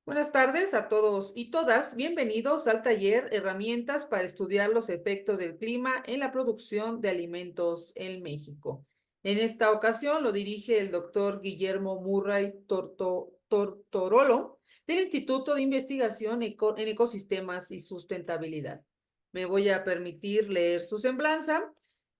Buenas tardes a todos y todas. Bienvenidos al taller Herramientas para estudiar los efectos del clima en la producción de alimentos en México. En esta ocasión lo dirige el doctor Guillermo Murray Tortorolo del Instituto de Investigación en Ecosistemas y Sustentabilidad. Me voy a permitir leer su semblanza.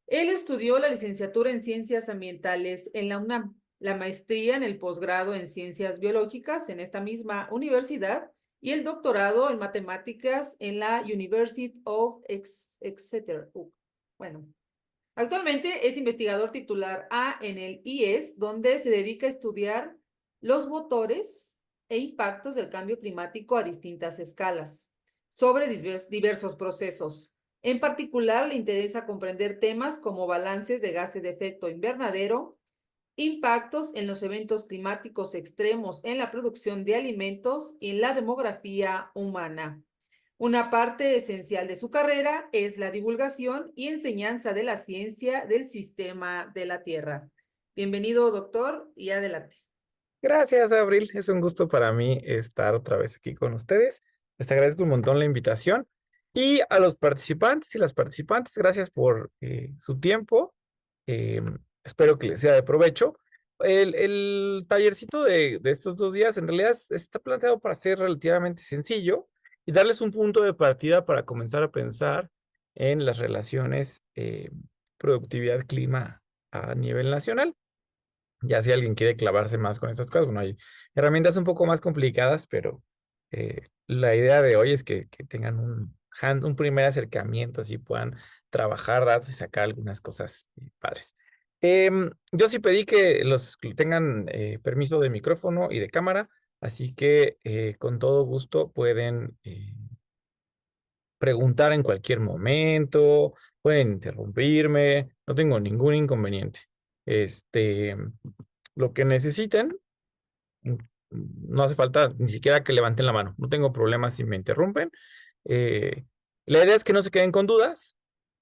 Él estudió la licenciatura en Ciencias Ambientales en la UNAM, la maestría en el posgrado en Ciencias Biológicas en esta misma universidad y el doctorado en Matemáticas en la University of Exeter. Bueno, actualmente es investigador titular A en el IES, donde se dedica a estudiar los motores e impactos del cambio climático a distintas escalas sobre diversos procesos. En particular, le interesa comprender temas como balances de gases de efecto invernadero, impactos en los eventos climáticos extremos en la producción de alimentos y en la demografía humana. Una parte esencial de su carrera es la divulgación y enseñanza de la ciencia del sistema de la Tierra. Bienvenido, doctor, y adelante. Gracias, Abril. Es un gusto para mí estar otra vez aquí con ustedes. Les agradezco un montón la invitación. Y a los participantes y las participantes, gracias por su tiempo. Eh, Espero que les sea de provecho. El tallercito de estos 2 días en realidad está planteado para ser relativamente sencillo y darles un punto de partida para comenzar a pensar en las relaciones productividad-clima a nivel nacional. Ya si alguien quiere clavarse más con estas cosas, bueno, hay herramientas un poco más complicadas, pero la idea de hoy es que tengan un primer acercamiento, así puedan trabajar datos y sacar algunas cosas padres. Yo sí pedí que los que tengan permiso de micrófono y de cámara, así que con todo gusto pueden preguntar en cualquier momento, pueden interrumpirme, no tengo ningún inconveniente. Este, lo que necesiten, mm, no hace falta ni siquiera que levanten la mano, no tengo problemas si me interrumpen. Eh, la idea es que no se queden con dudas,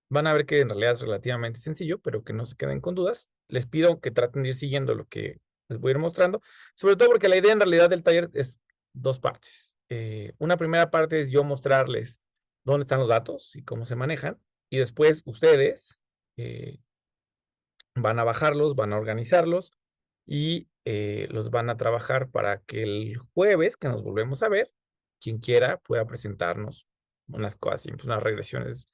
van a ver que en realidad es relativamente sencillo, pero que no se queden con dudas. Les pido que traten de ir siguiendo lo que les voy a ir mostrando, sobre todo porque la idea en realidad del taller es dos partes. Una primera parte es yo mostrarles dónde están los datos y cómo se manejan, y después ustedes eh, van a bajarlos, van a organizarlos y los van a trabajar para que el jueves que nos volvemos a ver, quien quiera pueda presentarnos unas cosas simples, unas regresiones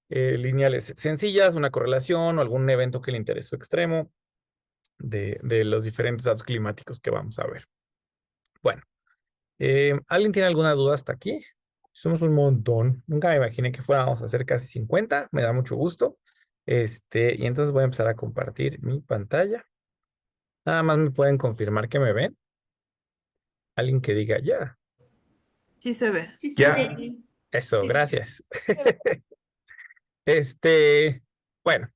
lineales sencillas, una correlación o algún evento que le interesó extremo de los diferentes datos climáticos que vamos a ver. Bueno, ¿alguien tiene alguna duda hasta aquí? Somos un montón. Nunca me imaginé que fuéramos a hacer casi 50. Me da mucho gusto. Y entonces voy a empezar a compartir mi pantalla. Nada más me pueden confirmar que me ven. Alguien que diga ya. Sí se ve. Sí se Ya. ve. Eso, Sí. gracias. Este, bueno,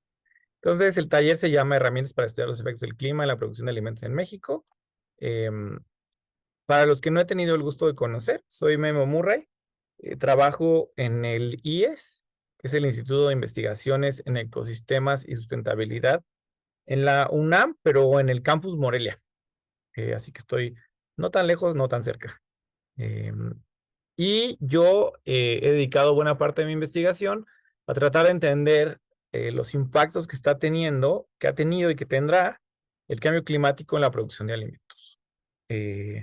entonces el taller se llama Herramientas para estudiar los efectos del clima en la producción de alimentos en México. Em, para los que no he tenido el gusto de conocer, soy Memo Murray. Trabajo en el IES, que es el Instituto de Investigaciones en Ecosistemas y Sustentabilidad, en la UNAM, pero en el campus Morelia. Así que estoy no tan lejos, no tan cerca. Em, y yo he dedicado buena parte de mi investigación a tratar de entender los impactos que está teniendo, que ha tenido y que tendrá el cambio climático en la producción de alimentos. Eh,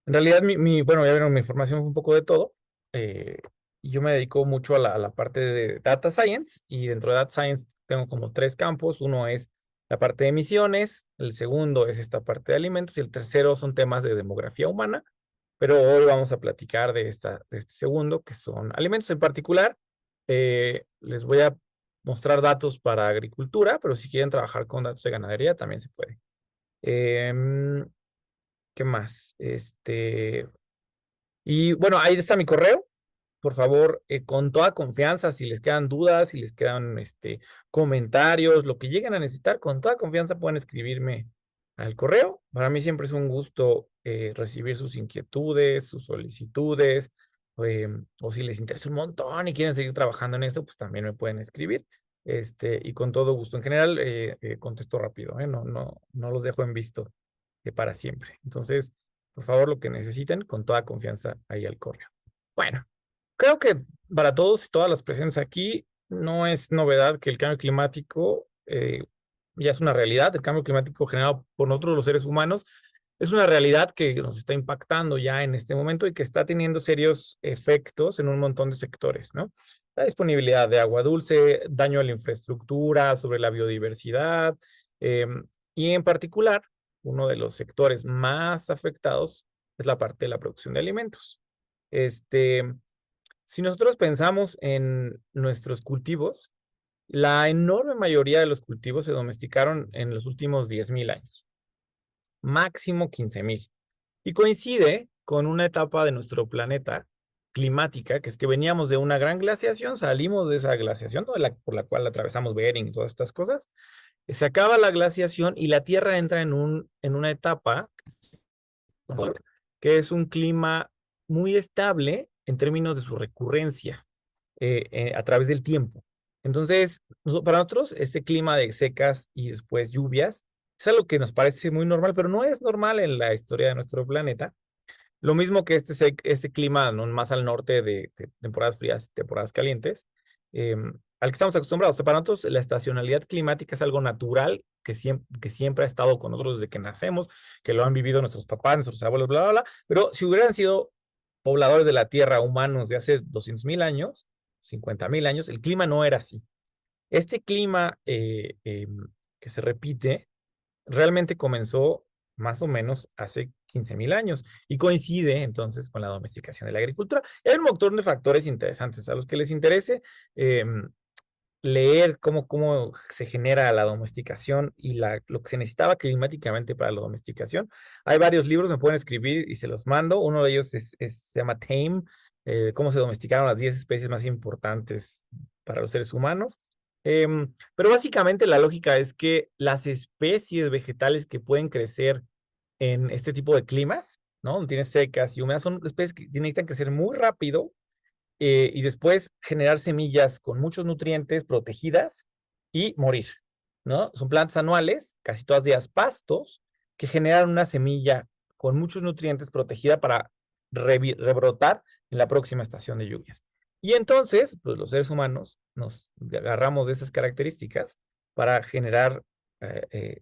en realidad, bueno, ya vieron, mi formación fue un poco de todo. eh, y yo me dedico mucho a la parte de Data Science, y dentro de Data Science tengo como 3 campos. Uno es la parte de emisiones, el segundo es esta parte de alimentos, y el tercero son temas de demografía humana. Pero hoy vamos a platicar de este segundo, que son alimentos en particular. Les voy a mostrar datos para agricultura, pero si quieren trabajar con datos de ganadería, también se puede. Em, ¿Qué más? Y bueno, ahí está mi correo. Por favor, con toda confianza, si les quedan dudas, si les quedan comentarios, lo que lleguen a necesitar, con toda confianza pueden escribirme al correo. Para mí siempre es un gusto recibir sus inquietudes, sus solicitudes, o si les interesa un montón y quieren seguir trabajando en eso, pues también me pueden escribir. Y con todo gusto. En general, contesto rápido, no los dejo en visto para siempre. Entonces, por favor, lo que necesiten, con toda confianza ahí al correo. Bueno, creo que para todos y todas las presentes aquí, no es novedad que el cambio climático ya es una realidad. El cambio climático generado por nosotros los seres humanos es una realidad que nos está impactando ya en este momento y que está teniendo serios efectos en un montón de sectores, ¿no? La disponibilidad de agua dulce, daño a la infraestructura, sobre la biodiversidad, eh, y en particular, uno de los sectores más afectados es la parte de la producción de alimentos. Este, si nosotros pensamos en nuestros cultivos, la enorme mayoría de los cultivos se domesticaron en los últimos 10.000 años, máximo 15.000. Y coincide con una etapa de nuestro planeta climática, que es que veníamos de una gran glaciación, salimos de esa glaciación, ¿no? Por la cual atravesamos Bering y todas estas cosas. Se acaba la glaciación y la Tierra entra en una etapa que es un clima muy estable en términos de su recurrencia a través del tiempo. Entonces, para nosotros, este clima de secas y después lluvias es algo que nos parece muy normal, pero no es normal en la historia de nuestro planeta. Lo mismo que este clima, ¿no?, más al norte de temporadas frías, temporadas calientes, al que estamos acostumbrados. O sea, para nosotros la estacionalidad climática es algo natural que siempre ha estado con nosotros desde que nacemos, que lo han vivido nuestros papás, nuestros abuelos, bla, bla, bla. Pero si hubieran sido pobladores de la Tierra, humanos de hace 200.000 años, 50.000 años, el clima no era así. Este clima que se repite realmente comenzó más o menos hace 15.000 años y coincide entonces con la domesticación de la agricultura. Y hay un montón de factores interesantes a los que les interese eh, leer cómo se genera la domesticación y lo que se necesitaba climáticamente para la domesticación. Hay varios libros, me pueden escribir y se los mando. Uno de ellos se llama Tame, cómo se domesticaron las 10 especies más importantes para los seres humanos. Pero básicamente la lógica es que las especies vegetales que pueden crecer en este tipo de climas, ¿no? Donde tienes secas y húmedas, son especies que necesitan crecer muy rápido y después generar semillas con muchos nutrientes protegidas y morir, ¿no? Son plantas anuales, casi todas ellas pastos, que generan una semilla con muchos nutrientes protegida para rebrotar en la próxima estación de lluvias. Y entonces, pues los seres humanos nos agarramos de esas características para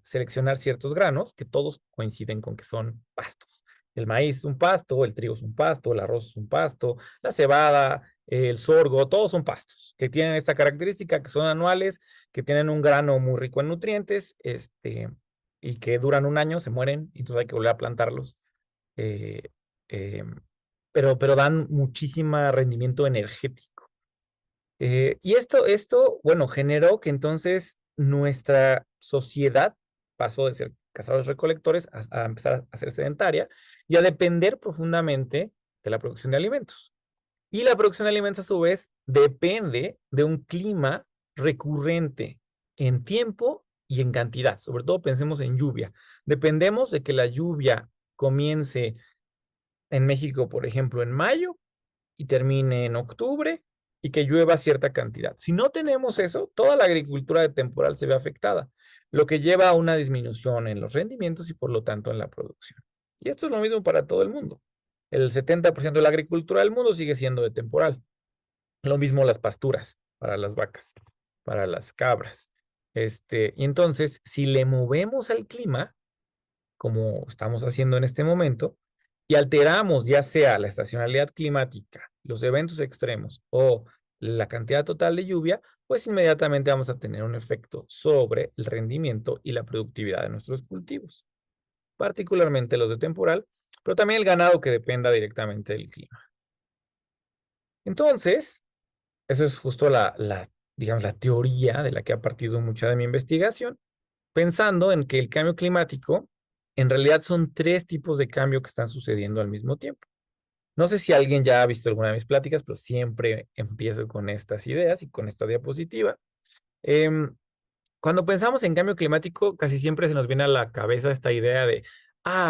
seleccionar ciertos granos que todos coinciden con que son pastos. El maíz es un pasto, el trigo es un pasto, el arroz es un pasto, la cebada, el sorgo, todos son pastos que tienen esta característica, que son anuales, que tienen un grano muy rico en nutrientes, y que duran un año, se mueren, y entonces hay que volver a plantarlos. eh, eh, pero dan muchísimo rendimiento energético. Y bueno, generó que entonces nuestra sociedad pasó de ser cazadores-recolectores a empezar a ser sedentaria y a depender profundamente de la producción de alimentos. Y la producción de alimentos, a su vez, depende de un clima recurrente en tiempo y en cantidad. Sobre todo pensemos en lluvia. Dependemos de que la lluvia comience en México, por ejemplo, en mayo y termine en octubre y que llueva cierta cantidad. Si no tenemos eso, toda la agricultura de temporal se ve afectada, lo que lleva a una disminución en los rendimientos y por lo tanto en la producción. Y esto es lo mismo para todo el mundo. El 70% de la agricultura del mundo sigue siendo de temporal. Lo mismo las pasturas para las vacas, para las cabras. Y entonces, si le movemos al clima, como estamos haciendo en este momento, y alteramos ya sea la estacionalidad climática, los eventos extremos o la cantidad total de lluvia, pues inmediatamente vamos a tener un efecto sobre el rendimiento y la productividad de nuestros cultivos, particularmente los de temporal, pero también el ganado que dependa directamente del clima. Entonces, eso es justo digamos, la teoría de la que ha partido mucha de mi investigación, pensando en que el cambio climático en realidad son tres tipos de cambio que están sucediendo al mismo tiempo. No sé si alguien ya ha visto alguna de mis pláticas, pero siempre empiezo con estas ideas y con esta diapositiva. Em, Cuando pensamos en cambio climático, casi siempre se nos viene a la cabeza esta idea de,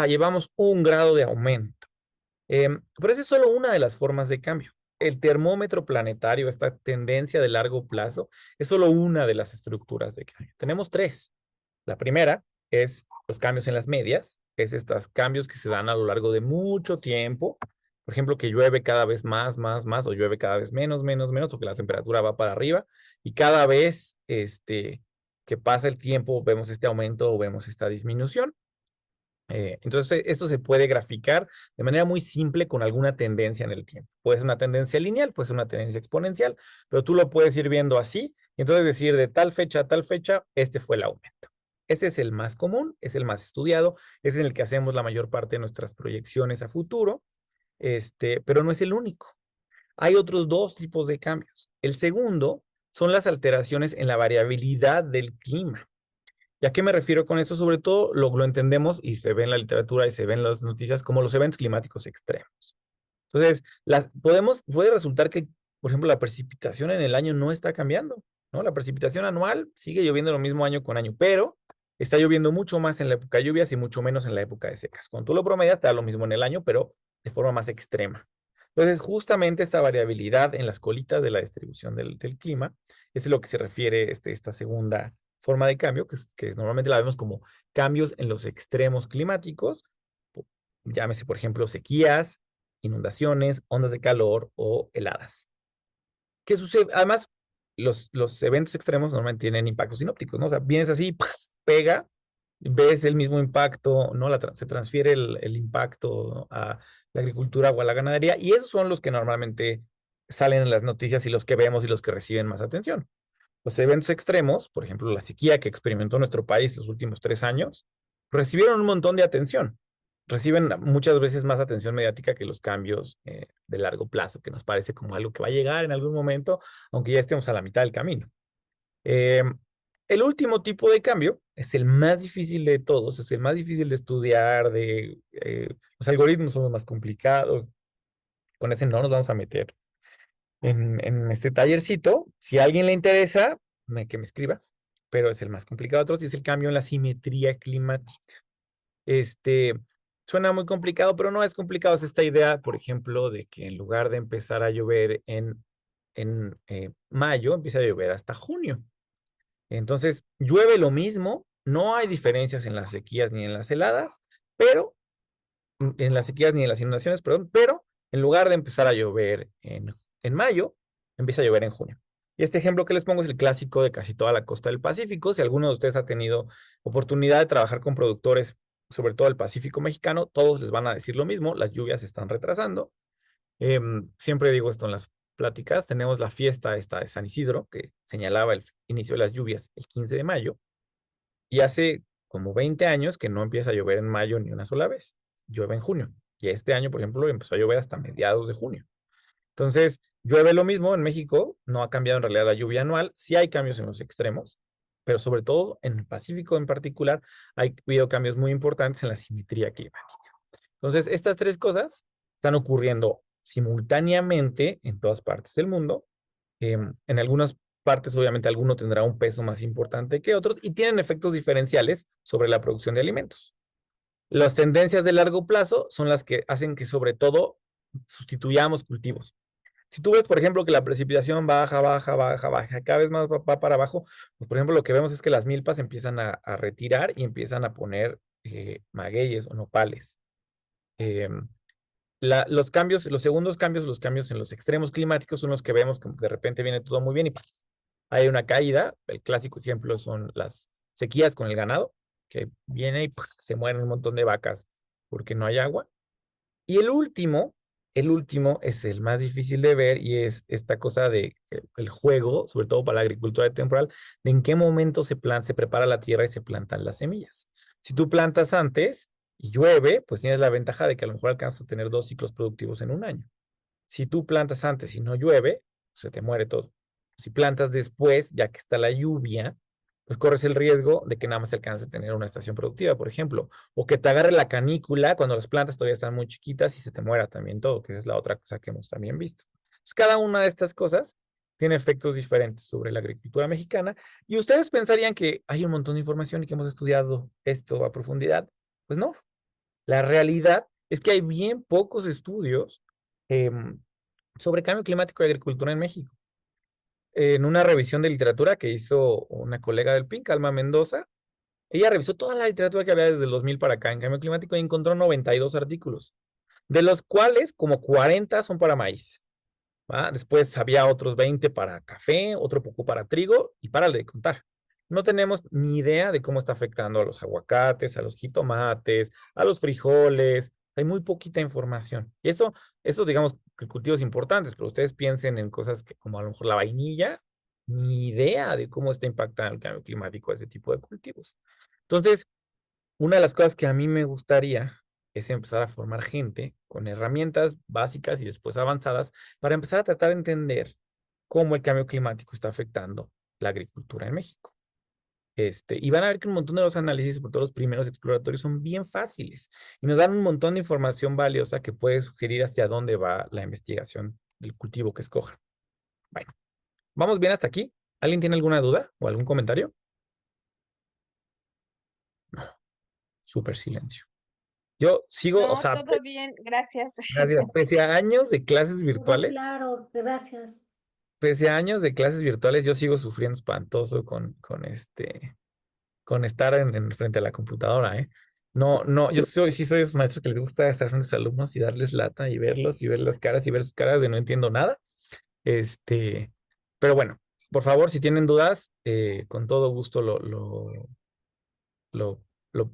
llevamos 1 grado de aumento. Pero esa es solo una de las formas de cambio. El termómetro planetario, esta tendencia de largo plazo, es solo una de las estructuras de cambio. Tenemos tres. La primera es los cambios en las medias, es estos cambios que se dan a lo largo de mucho tiempo. Por ejemplo, que llueve cada vez más, o llueve cada vez menos, o que la temperatura va para arriba, y cada vez que pasa el tiempo vemos este aumento o vemos esta disminución. Entonces, esto se puede graficar de manera muy simple con alguna tendencia en el tiempo. Puede ser una tendencia lineal, puede ser una tendencia exponencial, pero tú lo puedes ir viendo así, y entonces decir de tal fecha a tal fecha, este fue el aumento. Ese es el más común, es el más estudiado, es en el que hacemos la mayor parte de nuestras proyecciones a futuro, pero no es el único. Hay otros dos tipos de cambios. El segundo son las alteraciones en la variabilidad del clima. ¿Y a qué me refiero con esto? Sobre todo lo entendemos y se ve en la literatura y se ve en las noticias como los eventos climáticos extremos. Entonces, puede resultar que, por ejemplo, la precipitación en el año no está cambiando, ¿no? La precipitación anual sigue lloviendo lo mismo año con año, pero está lloviendo mucho más en la época de lluvias y mucho menos en la época de secas. Cuando tú lo promedias, te da lo mismo en el año, pero de forma más extrema. Entonces, justamente esta variabilidad en las colitas de la distribución del clima es lo que se refiere esta segunda forma de cambio, que normalmente la vemos como cambios en los extremos climáticos, llámese, por ejemplo, sequías, inundaciones, ondas de calor o heladas. ¿Qué sucede? Además, los eventos extremos normalmente tienen impactos sinópticos, ¿no? O sea, vienes así, pega, ves el mismo impacto, ¿no? Se transfiere el impacto a la agricultura o a la ganadería, y esos son los que normalmente salen en las noticias y los que vemos y los que reciben más atención. Los eventos extremos, por ejemplo, la sequía que experimentó nuestro país los últimos 3 años, recibieron un montón de atención. Reciben muchas veces más atención mediática que los cambios de largo plazo, que nos parece como algo que va a llegar en algún momento, aunque ya estemos a la mitad del camino. Eh, el último tipo de cambio es el más difícil de todos, es el más difícil de estudiar, los algoritmos son los más complicados, con ese no nos vamos a meter en este tallercito. Si a alguien le interesa, que me escriba, pero es el más complicado de otros y es el cambio en la simetría climática. Este, Suena muy complicado, pero no es complicado. Es esta idea, por ejemplo, de que en lugar de empezar a llover en mayo, empieza a llover hasta junio. Entonces, llueve lo mismo, no hay diferencias en las sequías ni en las heladas, pero en las sequías ni en las inundaciones, perdón, pero en lugar de empezar a llover en mayo, empieza a llover en junio. Y este ejemplo que les pongo es el clásico de casi toda la costa del Pacífico. Si alguno de ustedes ha tenido oportunidad de trabajar con productores, sobre todo el Pacífico mexicano, todos les van a decir lo mismo, las lluvias se están retrasando. Siempre digo esto en las pláticas, tenemos la fiesta esta de San Isidro, que señalaba el inicio de las lluvias el 15 de mayo, y hace como 20 años que no empieza a llover en mayo ni una sola vez. Llueve en junio. Y este año, por ejemplo, empezó a llover hasta mediados de junio. Entonces, llueve lo mismo en México. No ha cambiado en realidad la lluvia anual. Sí hay cambios en los extremos, pero sobre todo en el Pacífico en particular, ha habido cambios muy importantes en la simetría climática. Entonces, estas tres cosas están ocurriendo simultáneamente en todas partes del mundo. En algunas partes, obviamente, alguno tendrá un peso más importante que otros y tienen efectos diferenciales sobre la producción de alimentos. Las tendencias de largo plazo son las que hacen que, sobre todo, sustituyamos cultivos. Si tú ves, por ejemplo, que la precipitación baja, cada vez más va para abajo, pues, por ejemplo, lo que vemos es que las milpas empiezan a retirar y empiezan a poner magueyes o nopales. Eh, los cambios, los segundos cambios, los cambios en los extremos climáticos son los que vemos que de repente viene todo muy bien y hay una caída. El clásico ejemplo son las sequías con el ganado, que viene y se mueren un montón de vacas porque no hay agua. Y el último es el más difícil de ver y es esta cosa de el juego, sobre todo para la agricultura temporal, de en qué momento se prepara la tierra y se plantan las semillas. Si tú plantas antes y llueve, pues tienes la ventaja de que a lo mejor alcanzas a tener 2 ciclos productivos en un año. Si tú plantas antes y no llueve, se te muere todo. Si plantas después, ya que está la lluvia, pues corres el riesgo de que nada más te alcance a tener una estación productiva, por ejemplo, o que te agarre la canícula cuando las plantas todavía están muy chiquitas y se te muera también todo, que esa es la otra cosa que hemos también visto. Pues cada una de estas cosas tiene efectos diferentes sobre la agricultura mexicana y ustedes pensarían que hay un montón de información y que hemos estudiado esto a profundidad. Pues no, la realidad es que hay bien pocos estudios sobre cambio climático y agricultura en México. En una revisión de literatura que hizo una colega del PINC, Alma Mendoza, Ella revisó toda la literatura que había desde el 2000 para acá en cambio climático y encontró 92 artículos, de los cuales como 40 son para maíz. ¿Va? Después había otros 20 para café, otro poco para trigo y para de contar. No tenemos ni idea de cómo está afectando a los aguacates, a los jitomates, a los frijoles. Hay muy poquita información. Y eso digamos que cultivos importantes, pero ustedes piensen en cosas que, como a lo mejor la vainilla, ni idea de cómo está impactando el cambio climático a ese tipo de cultivos. Entonces, una de las cosas que a mí me gustaría es empezar a formar gente con herramientas básicas y después avanzadas para empezar a tratar de entender cómo el cambio climático está afectando la agricultura en México. Y van a ver que un montón de los análisis, sobre todo los primeros exploratorios, son bien fáciles y nos dan un montón de información valiosa que puede sugerir hacia dónde va la investigación del cultivo que escojan. Bueno, ¿vamos bien hasta aquí? ¿Alguien tiene alguna duda o algún comentario? No, súper silencio. Yo sigo, o No, sea, todo bien, gracias. gracias. Pese a años de clases Todo virtuales, claro, gracias. yo sigo sufriendo espantoso con estar frente a la computadora, ¿eh? No, no, sí soy esos maestros que les gusta estar frente a sus alumnos y darles lata y verlos y ver las caras y ver sus caras de no entiendo nada. Este, pero bueno, por favor, si tienen dudas, con todo gusto lo,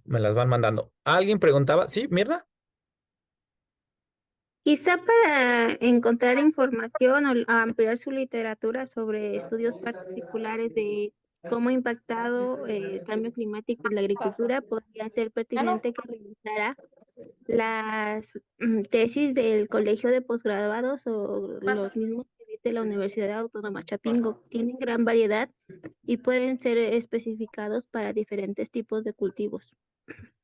me las van mandando. ¿Alguien preguntaba? ¿Sí, Mirna? Quizá para encontrar información o ampliar su literatura sobre estudios particulares de cómo ha impactado el cambio climático en la agricultura, podría ser pertinente que revisara las tesis del Colegio de Posgraduados o los mismos que emite la Universidad Autónoma Chapingo. Tienen gran variedad y pueden ser especificados para diferentes tipos de cultivos.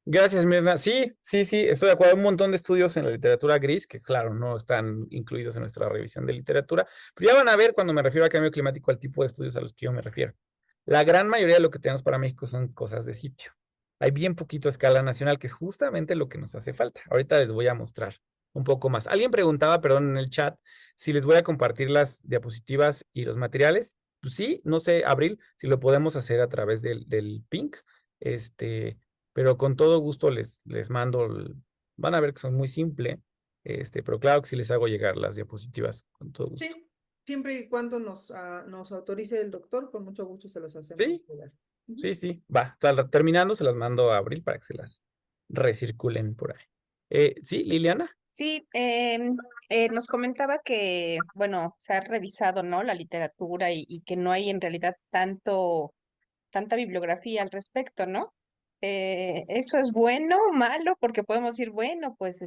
Gracias, Mirna. Sí, sí, sí, estoy de acuerdo. Hay un montón de estudios en la literatura gris que, claro, no están incluidos en nuestra revisión de literatura, pero ya van a ver cuando me refiero a cambio climático al tipo de estudios a los que yo me refiero. La gran mayoría de lo que tenemos para México son cosas de sitio. Hay bien poquito a escala nacional, que es justamente lo que nos hace falta. Ahorita les voy a mostrar un poco más. Alguien preguntaba, perdón, en el chat, si les voy a compartir las diapositivas y los materiales. Pues sí, no sé, Abril, si lo podemos hacer a través del Pink. Este, pero con todo gusto les mando, van a ver que son muy simple, pero claro que sí les hago llegar las diapositivas con todo gusto. Sí, siempre y cuando nos autorice el doctor, con mucho gusto se los hacemos Sí, llegar. sí, sí, va, terminando se las mando a Abril para que se las recirculen por ahí. Sí, Liliana. Sí, nos comentaba que, bueno, se ha revisado, ¿no? La literatura y que no hay en realidad tanta bibliografía al respecto, ¿no? Eso es bueno o malo, porque podemos decir, bueno, pues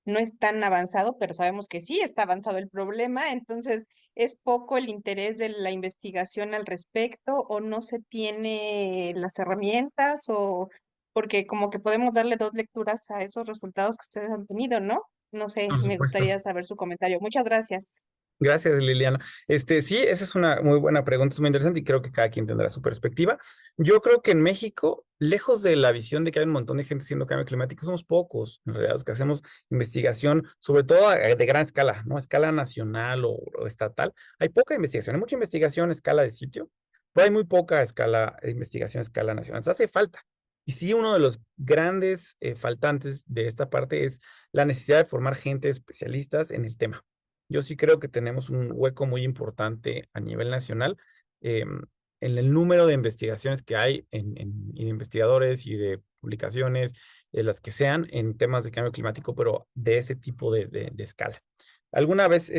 no es tan avanzado, pero sabemos que sí está avanzado el problema, entonces es poco el interés de la investigación al respecto, o no se tiene las herramientas, o porque como que podemos darle dos lecturas a esos resultados que ustedes han tenido, ¿no? No sé, Por me supuesto. gustaría saber su comentario. Muchas gracias. Gracias, Liliana. Sí, esa es una muy buena pregunta, es muy interesante y creo que cada quien tendrá su perspectiva. Yo creo que en México, lejos de la visión de que hay un montón de gente haciendo cambio climático, somos pocos, en realidad, los que hacemos investigación, sobre todo de gran escala, ¿no? A escala nacional o estatal. Hay poca investigación, hay mucha investigación a escala de sitio, pero hay muy poca escala de investigación a escala nacional. Entonces hace falta. Y sí, uno de los grandes faltantes de esta parte es la necesidad de formar gente especialistas en el tema. Yo sí creo que tenemos un hueco muy importante a nivel nacional en el número de investigaciones que hay y de investigadores y de publicaciones, las que sean, en temas de cambio climático, pero de ese tipo de escala. Alguna vez,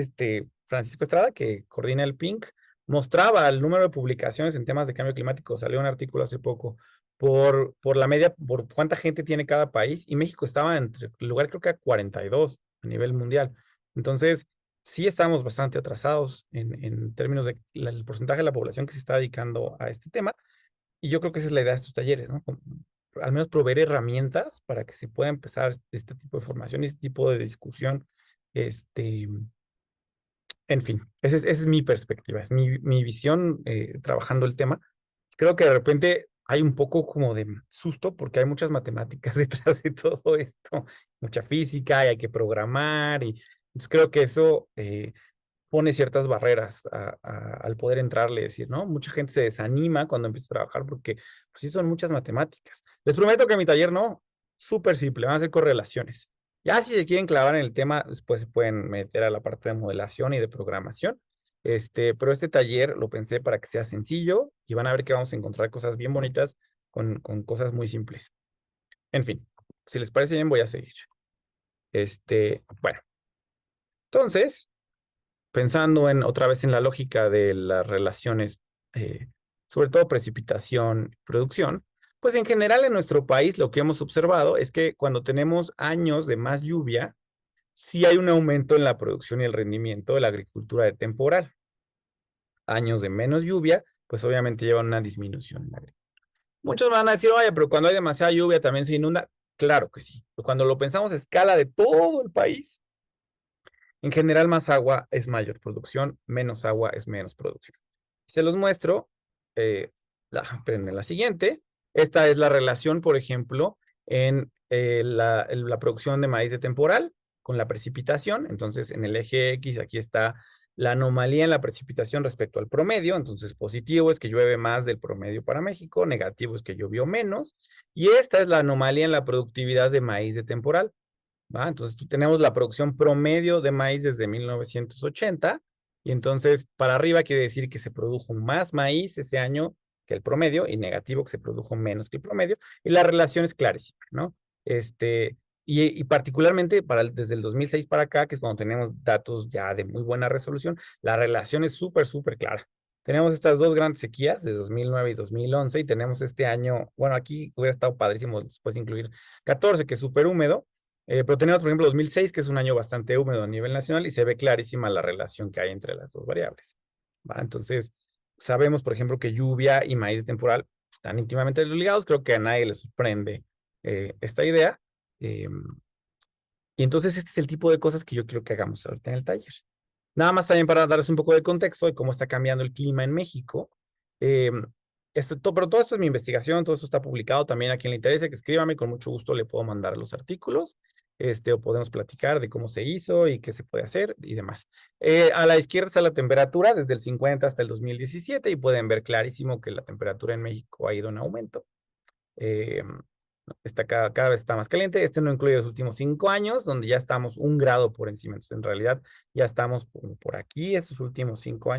Francisco Estrada, que coordina el PINC, mostraba el número de publicaciones en temas de cambio climático. Salió un artículo hace poco por la media, por cuánta gente tiene cada país, y México estaba entre el lugar, creo que a 42 a nivel mundial. Entonces, sí estamos bastante atrasados en términos de el porcentaje de la población que se está dedicando a este tema. Y yo creo que esa es la idea de estos talleres, ¿no? Al menos proveer herramientas para que se pueda empezar este tipo de formación y este tipo de discusión. Este, en fin, esa es mi perspectiva, es mi visión trabajando el tema. Creo que de repente hay un poco como de susto porque hay muchas matemáticas detrás de todo esto, mucha física y hay que programar y entonces creo que eso pone ciertas barreras al poder entrarle, decir, ¿no? Mucha gente se desanima cuando empieza a trabajar porque, pues sí, son muchas matemáticas. Les prometo que mi taller no, súper simple, van a hacer correlaciones. Ya si se quieren clavar en el tema, después se pueden meter a la parte de modelación y de programación. Pero este taller lo pensé para que sea sencillo y van a ver que vamos a encontrar cosas bien bonitas con cosas muy simples. En fin, si les parece bien, voy a seguir. Bueno, entonces, pensando otra vez en la lógica de las relaciones, sobre todo precipitación, producción, pues en general en nuestro país lo que hemos observado es que cuando tenemos años de más lluvia, sí hay un aumento en la producción y el rendimiento de la agricultura de temporal. Años de menos lluvia, pues obviamente llevan una disminución en la agricultura. Muchos van a decir, oye, pero cuando hay demasiada lluvia también se inunda. Claro que sí. Cuando lo pensamos a escala de todo el país, en general más agua es mayor producción, menos agua es menos producción. Se los muestro, en la siguiente. Esta es la relación, por ejemplo, en la producción de maíz de temporal con la precipitación. Entonces, en el eje X, aquí está la anomalía en la precipitación respecto al promedio. Entonces, positivo es que llueve más del promedio para México, negativo es que llovió menos. Y esta es la anomalía en la productividad de maíz de temporal. ¿Va? Entonces, tenemos la producción promedio de maíz desde 1980, y entonces para arriba quiere decir que se produjo más maíz ese año que el promedio, y negativo que se produjo menos que el promedio, y la relación es clarísima, ¿no? Y particularmente desde el 2006 para acá, que es cuando tenemos datos ya de muy buena resolución, la relación es súper, súper clara. Tenemos estas dos grandes sequías de 2009 y 2011, y tenemos este año, bueno, aquí hubiera estado padrísimo después incluir 14, que es súper húmedo, pero tenemos, por ejemplo, 2006, que es un año bastante húmedo a nivel nacional, y se ve clarísima la relación que hay entre las dos variables. ¿Va? Entonces, sabemos, por ejemplo, que lluvia y maíz temporal están íntimamente ligados. Creo que a nadie le sorprende esta idea. Y entonces este es el tipo de cosas que yo quiero que hagamos ahorita en el taller. Nada más también para darles un poco de contexto de cómo está cambiando el clima en México. Eh, pero todo esto es mi investigación, todo esto está publicado. También a quien le interese que escríbame, con mucho gusto le puedo mandar los artículos, o podemos platicar de cómo se hizo y qué se puede hacer y demás. A la izquierda está la temperatura desde el 50 hasta el 2017, y pueden ver clarísimo que la temperatura en México ha ido en aumento. Está cada vez está más caliente. Este no incluye los últimos 5 años, donde ya estamos 1 grado por encima. Entonces, en realidad, ya estamos por aquí, estos últimos 5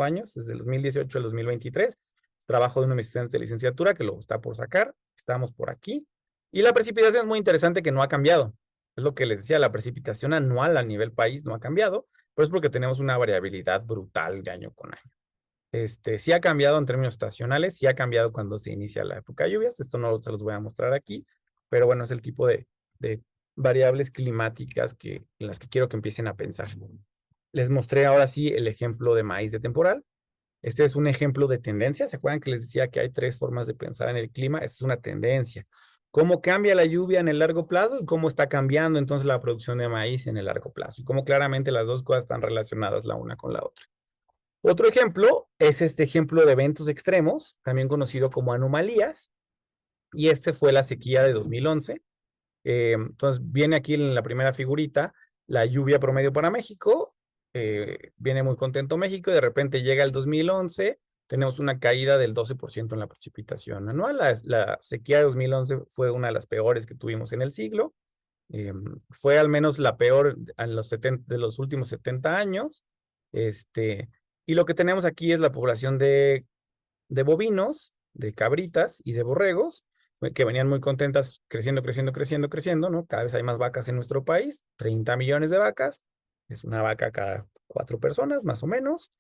años, desde el 2018 al 2023. Trabajo de uno de mis estudiantes de licenciatura, que lo está por sacar. Estamos por aquí. Y la precipitación es muy interesante, que no ha cambiado. Es lo que les decía, la precipitación anual a nivel país no ha cambiado, pero es porque tenemos una variabilidad brutal de año con año. Sí ha cambiado en términos estacionales, sí ha cambiado cuando se inicia la época de lluvias. Esto no se los voy a mostrar aquí, pero bueno, es el tipo de variables climáticas en las que quiero que empiecen a pensar. Les mostré ahora sí el ejemplo de maíz de temporal. Este es un ejemplo de tendencia. ¿Se acuerdan que les decía que hay 3 formas de pensar en el clima? Esta es una tendencia. ¿Cómo cambia la lluvia en el largo plazo y cómo está cambiando entonces la producción de maíz en el largo plazo? Y cómo claramente las dos cosas están relacionadas la una con la otra. Otro ejemplo es este ejemplo de eventos extremos, también conocido como anomalías, y este fue la sequía de 2011. Entonces, viene aquí en la primera figurita la lluvia promedio para México. Viene muy contento México, y de repente llega el 2011, tenemos una caída del 12% en la precipitación anual. La sequía de 2011 fue una de las peores que tuvimos en el siglo. Fue al menos la peor de los últimos 70 años. Y lo que tenemos aquí es la población de bovinos, de cabritas y de borregos, que venían muy contentas, creciendo, creciendo, creciendo, creciendo, ¿no? Cada vez hay más vacas en nuestro país, 30 millones de vacas, es una vaca cada 4 personas, más o menos.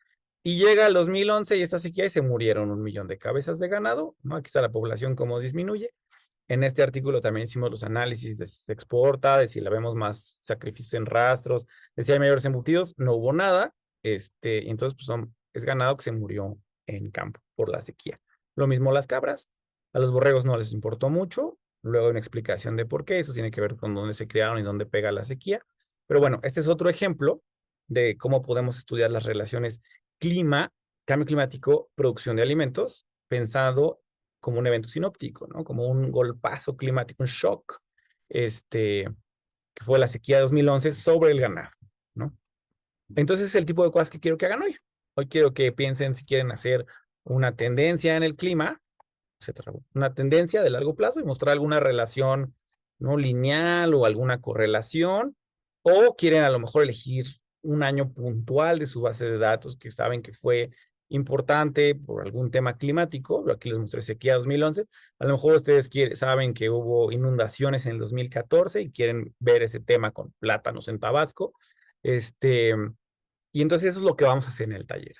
Y llega el 2011 y esta sequía, y se murieron 1 millón de cabezas de ganado, ¿no? Aquí está la población cómo disminuye. En este artículo también hicimos los análisis de si se exporta, de si la vemos más sacrificios en rastros, de si hay mayores embutidos. No hubo nada. Y entonces pues es ganado que se murió en campo por la sequía. Lo mismo las cabras. A los borregos no les importó mucho. Luego una explicación de por qué. Eso tiene que ver con dónde se criaron y dónde pega la sequía. Pero bueno, este es otro ejemplo de cómo podemos estudiar las relaciones clima, cambio climático, producción de alimentos, pensado como un evento sinóptico, ¿no? Como un golpazo climático, un shock, que fue la sequía de 2011 sobre el ganado, ¿no? Entonces es el tipo de cosas que quiero que hagan hoy. Hoy quiero que piensen si quieren hacer una tendencia en el clima, una tendencia de largo plazo y mostrar alguna relación no lineal o alguna correlación, o quieren a lo mejor elegir un año puntual de su base de datos que saben que fue importante por algún tema climático. Yo aquí les mostré sequía 2011. A lo mejor ustedes saben que hubo inundaciones en el 2014 y quieren ver ese tema con plátanos en Tabasco. Y entonces eso es lo que vamos a hacer en el taller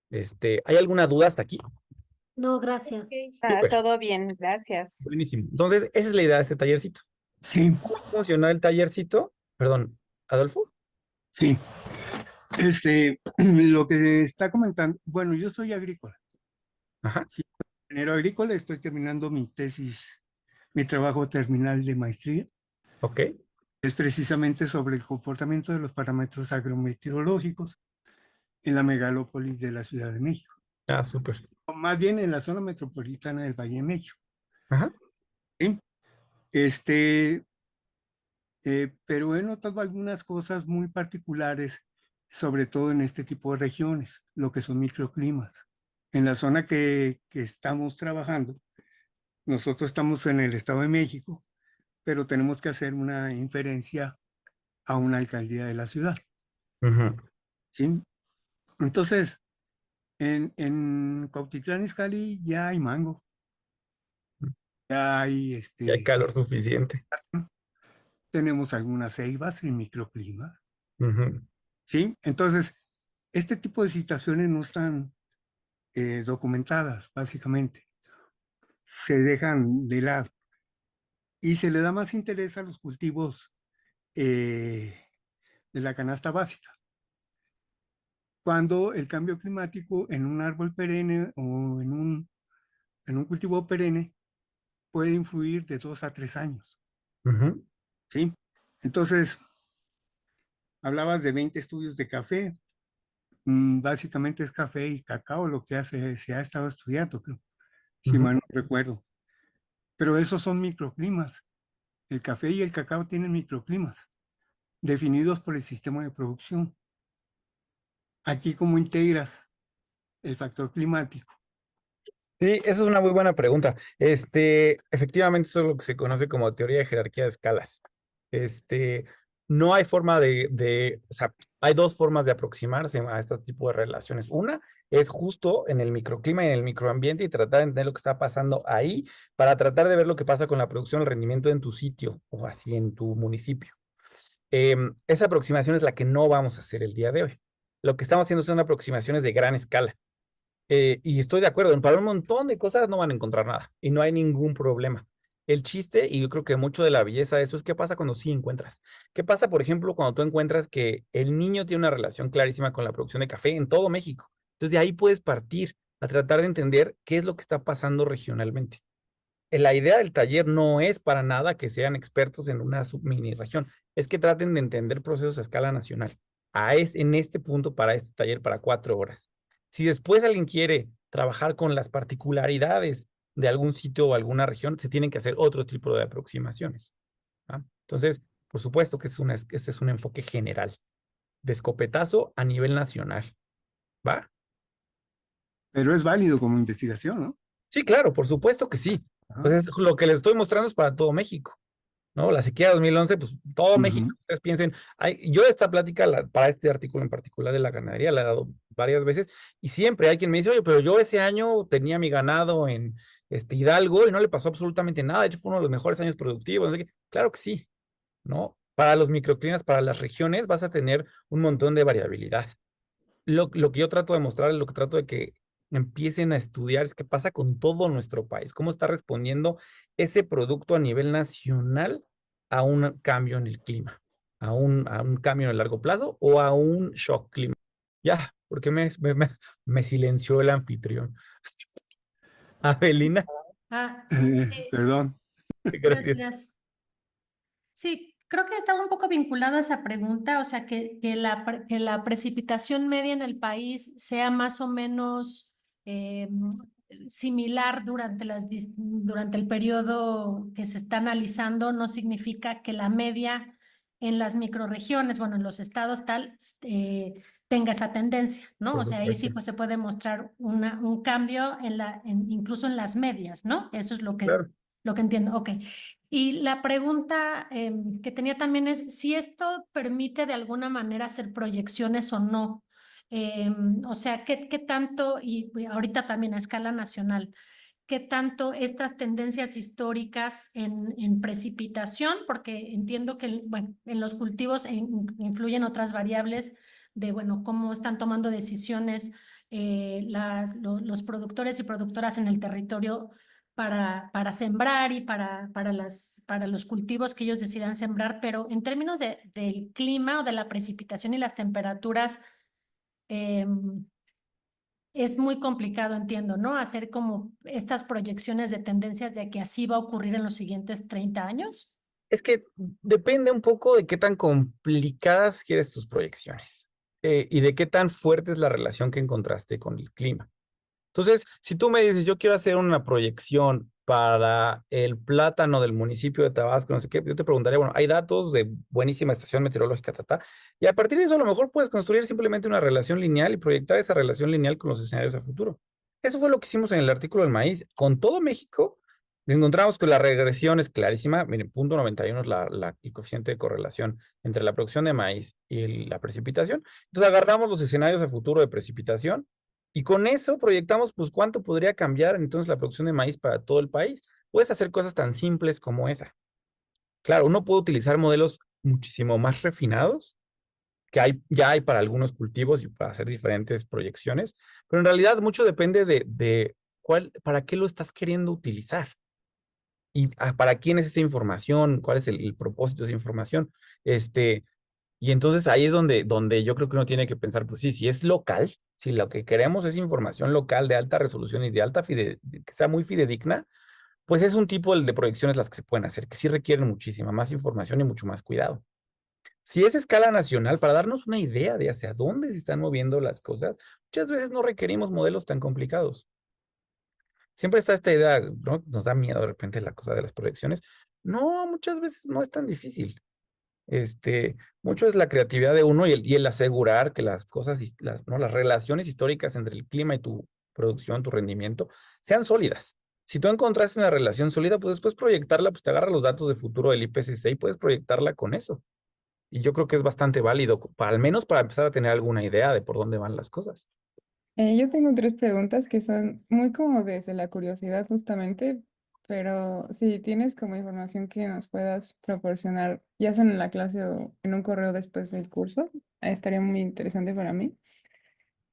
de hoy. ¿Hay alguna duda hasta aquí? No, gracias. Súper, Todo bien, gracias. buenísimo. Entonces, esa es la idea de este tallercito. Sí, ¿Cómo va a funcionar el tallercito? Perdón, Adolfo. sí. Lo que está comentando, bueno, yo soy agrícola, Ajá, ingeniero agrícola, estoy terminando mi tesis, mi trabajo terminal de maestría. ok. Es precisamente sobre el comportamiento de los parámetros agrometeorológicos en la megalópolis de la Ciudad de México, Ah, súper. o más bien en la zona metropolitana del Valle de México. Ajá, ¿Sí? Este, pero he notado algunas cosas muy particulares, sobre todo en este tipo de regiones, lo que son microclimas. En la zona que estamos trabajando, nosotros estamos en el Estado de México, pero tenemos que hacer una inferencia a una alcaldía de la ciudad. ujú. ¿Sí? Entonces, en Cuautitlán Izcalli ya hay mango, ya hay, Y hay calor suficiente. tenemos algunas ceibas en microclima, Ujú, ¿sí? Entonces, este tipo de situaciones no están documentadas, básicamente. Se dejan de lado y se le da más interés a los cultivos de la canasta básica. Cuando el cambio climático en un árbol perenne o en un cultivo perenne puede influir de 2 a 3 años, ujú. ¿sí? Entonces, hablabas de 20 estudios de café. Básicamente es café y cacao lo que se ha estado estudiando, creo, si Ujú. mal no recuerdo. Pero esos son microclimas. El café y el cacao tienen microclimas definidos por el sistema de producción. Aquí, ¿cómo integras el factor climático? Sí, esa es una muy buena pregunta. Efectivamente, eso es lo que se conoce como teoría de jerarquía de escalas. Este, no hay forma o sea, hay dos formas de aproximarse a este tipo de relaciones. Una es justo en el microclima y en el microambiente y tratar de entender lo que está pasando ahí para tratar de ver lo que pasa con la producción, el rendimiento en tu sitio o así en tu municipio. Esa aproximación es la que no vamos a hacer el día de hoy. Lo que estamos haciendo son aproximaciones de gran escala. Y estoy de acuerdo, para un montón de cosas no van a encontrar nada y no hay ningún problema. El chiste, y yo creo que mucho de la belleza de eso es qué pasa cuando sí encuentras. ¿Qué pasa, por ejemplo, cuando tú encuentras que el niño tiene una relación clarísima con la producción de café en todo México? Entonces de ahí puedes partir a tratar de entender qué es lo que está pasando regionalmente. La idea del taller no es para nada que sean expertos en una submini región, es que traten de entender procesos a escala nacional. En este punto, para este taller, para 4 horas. Si después alguien quiere trabajar con las particularidades de algún sitio o alguna región, se tienen que hacer otro tipo de aproximaciones. ¿Ah? Entonces, por supuesto que este es un enfoque general, de escopetazo a nivel nacional. ¿Va? Pero es válido como investigación, ¿no? Sí, claro, por supuesto que sí. Ajá. Pues lo que les estoy mostrando es para todo México. ¿No? La sequía de 2011, pues todo México, Ujú. ustedes piensen, yo esta plática para este artículo en particular de la ganadería la he dado varias veces y siempre hay quien me dice, oye, pero yo ese año tenía mi ganado en Hidalgo y no le pasó absolutamente nada, de hecho fue uno de los mejores años productivos, no sé qué. Claro que sí, ¿no? Para los microclimas, para las regiones vas a tener un montón de variabilidad. Lo que yo trato de mostrar, lo que trato de que empiecen a estudiar es qué pasa con todo nuestro país, cómo está respondiendo ese producto a nivel nacional a un cambio en el clima, a un cambio en el largo plazo o a un shock clima. Ya, porque me silenció el anfitrión. Avelina, Sí, Perdón. gracias. gracias. Sí, creo que está un poco vinculado a esa pregunta, o sea, que la precipitación media en el país sea más o menos eh, similar durante el periodo que se está analizando, no significa que la media en las microrregiones, bueno, en los estados tal, tenga esa tendencia, ¿no? Por O sea, ahí sí supuesto. pues se puede mostrar un cambio incluso en las medias, ¿no? Eso es Claro. lo que entiendo. Ok. Y la pregunta que tenía también es si esto permite de alguna manera hacer proyecciones o no. O sea, ¿qué tanto, y ahorita también a escala nacional, qué tanto estas tendencias históricas en precipitación, porque entiendo que bueno, en los cultivos influyen otras variables de, bueno, cómo están tomando decisiones los productores y productoras en el territorio para sembrar y para los cultivos que ellos decidan sembrar, pero en términos del clima o de la precipitación y las temperaturas, es muy complicado, entiendo, ¿no? Hacer como estas proyecciones de tendencias de que así va a ocurrir en los siguientes 30 años. Es que depende un poco de qué tan complicadas quieres tus proyecciones y de qué tan fuerte es la relación que encontraste con el clima. Entonces, si tú me dices, yo quiero hacer una proyección para el plátano del municipio de Tabasco, no sé qué, yo te preguntaría, bueno, hay datos de buenísima estación meteorológica, y a partir de eso a lo mejor puedes construir simplemente una relación lineal y proyectar esa relación lineal con los escenarios a futuro. Eso fue lo que hicimos en el artículo del maíz. Con todo México, encontramos que la regresión es clarísima. Miren, 0.91 es el coeficiente de correlación entre la producción de maíz y la precipitación. Entonces agarramos los escenarios a futuro de precipitación y con eso proyectamos, pues, cuánto podría cambiar entonces la producción de maíz para todo el país. Puedes hacer cosas tan simples como esa. Claro, uno puede utilizar modelos muchísimo más refinados que ya hay para algunos cultivos y para hacer diferentes proyecciones, pero en realidad mucho depende de para qué lo estás queriendo utilizar y para quién es esa información, cuál es el propósito de esa información. Y entonces ahí es donde yo creo que uno tiene que pensar, pues sí, si es local, si lo que queremos es información local de alta resolución y de que sea muy fidedigna, pues es un tipo de proyecciones las que se pueden hacer, que sí requieren muchísima más información y mucho más cuidado. Si es escala nacional, para darnos una idea de hacia dónde se están moviendo las cosas, muchas veces no requerimos modelos tan complicados. Siempre está esta idea, ¿no? Nos da miedo de repente la cosa de las proyecciones. No, muchas veces no es tan difícil. Mucho es la creatividad de uno y el asegurar que las cosas, ¿no? Las relaciones históricas entre el clima y tu producción, tu rendimiento, sean sólidas. Si tú encontraste una relación sólida, pues después proyectarla, pues te agarra los datos de futuro del IPCC y puedes proyectarla con eso. Y yo creo que es bastante válido, al menos para empezar a tener alguna idea de por dónde van las cosas. Yo tengo tres preguntas que son muy como desde la curiosidad justamente, pero si tienes como información que nos puedas proporcionar, ya sea en la clase o en un correo después del curso, estaría muy interesante para mí.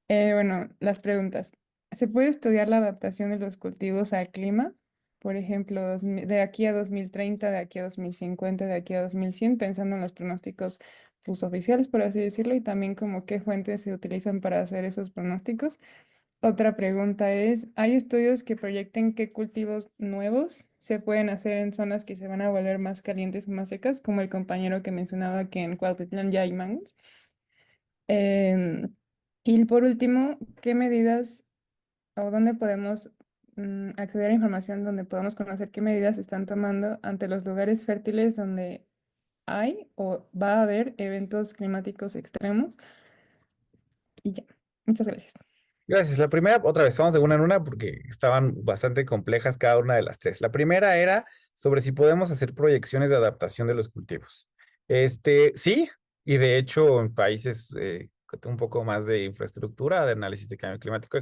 Bueno, las preguntas. ¿Se puede estudiar la adaptación de los cultivos al clima? Por ejemplo, de aquí a 2030, de aquí a 2050, de aquí a 2100, pensando en los pronósticos pues, oficiales, por así decirlo, y también como qué fuentes se utilizan para hacer esos pronósticos. Otra pregunta es, ¿hay estudios que proyecten qué cultivos nuevos se pueden hacer en zonas que se van a volver más calientes o más secas, como el compañero que mencionaba que en Cuautitlán ya hay mangos? Em, y por último, ¿qué medidas o dónde podemos acceder a información donde podamos conocer qué medidas se están tomando ante los lugares fértiles donde hay o va a haber eventos climáticos extremos? Y ya, muchas gracias. Gracias. La primera, otra vez, vamos de una en una porque estaban bastante complejas cada una de las tres. La primera era sobre si podemos hacer proyecciones de adaptación de los cultivos. Sí, y de hecho en países con un poco más de infraestructura de análisis de cambio climático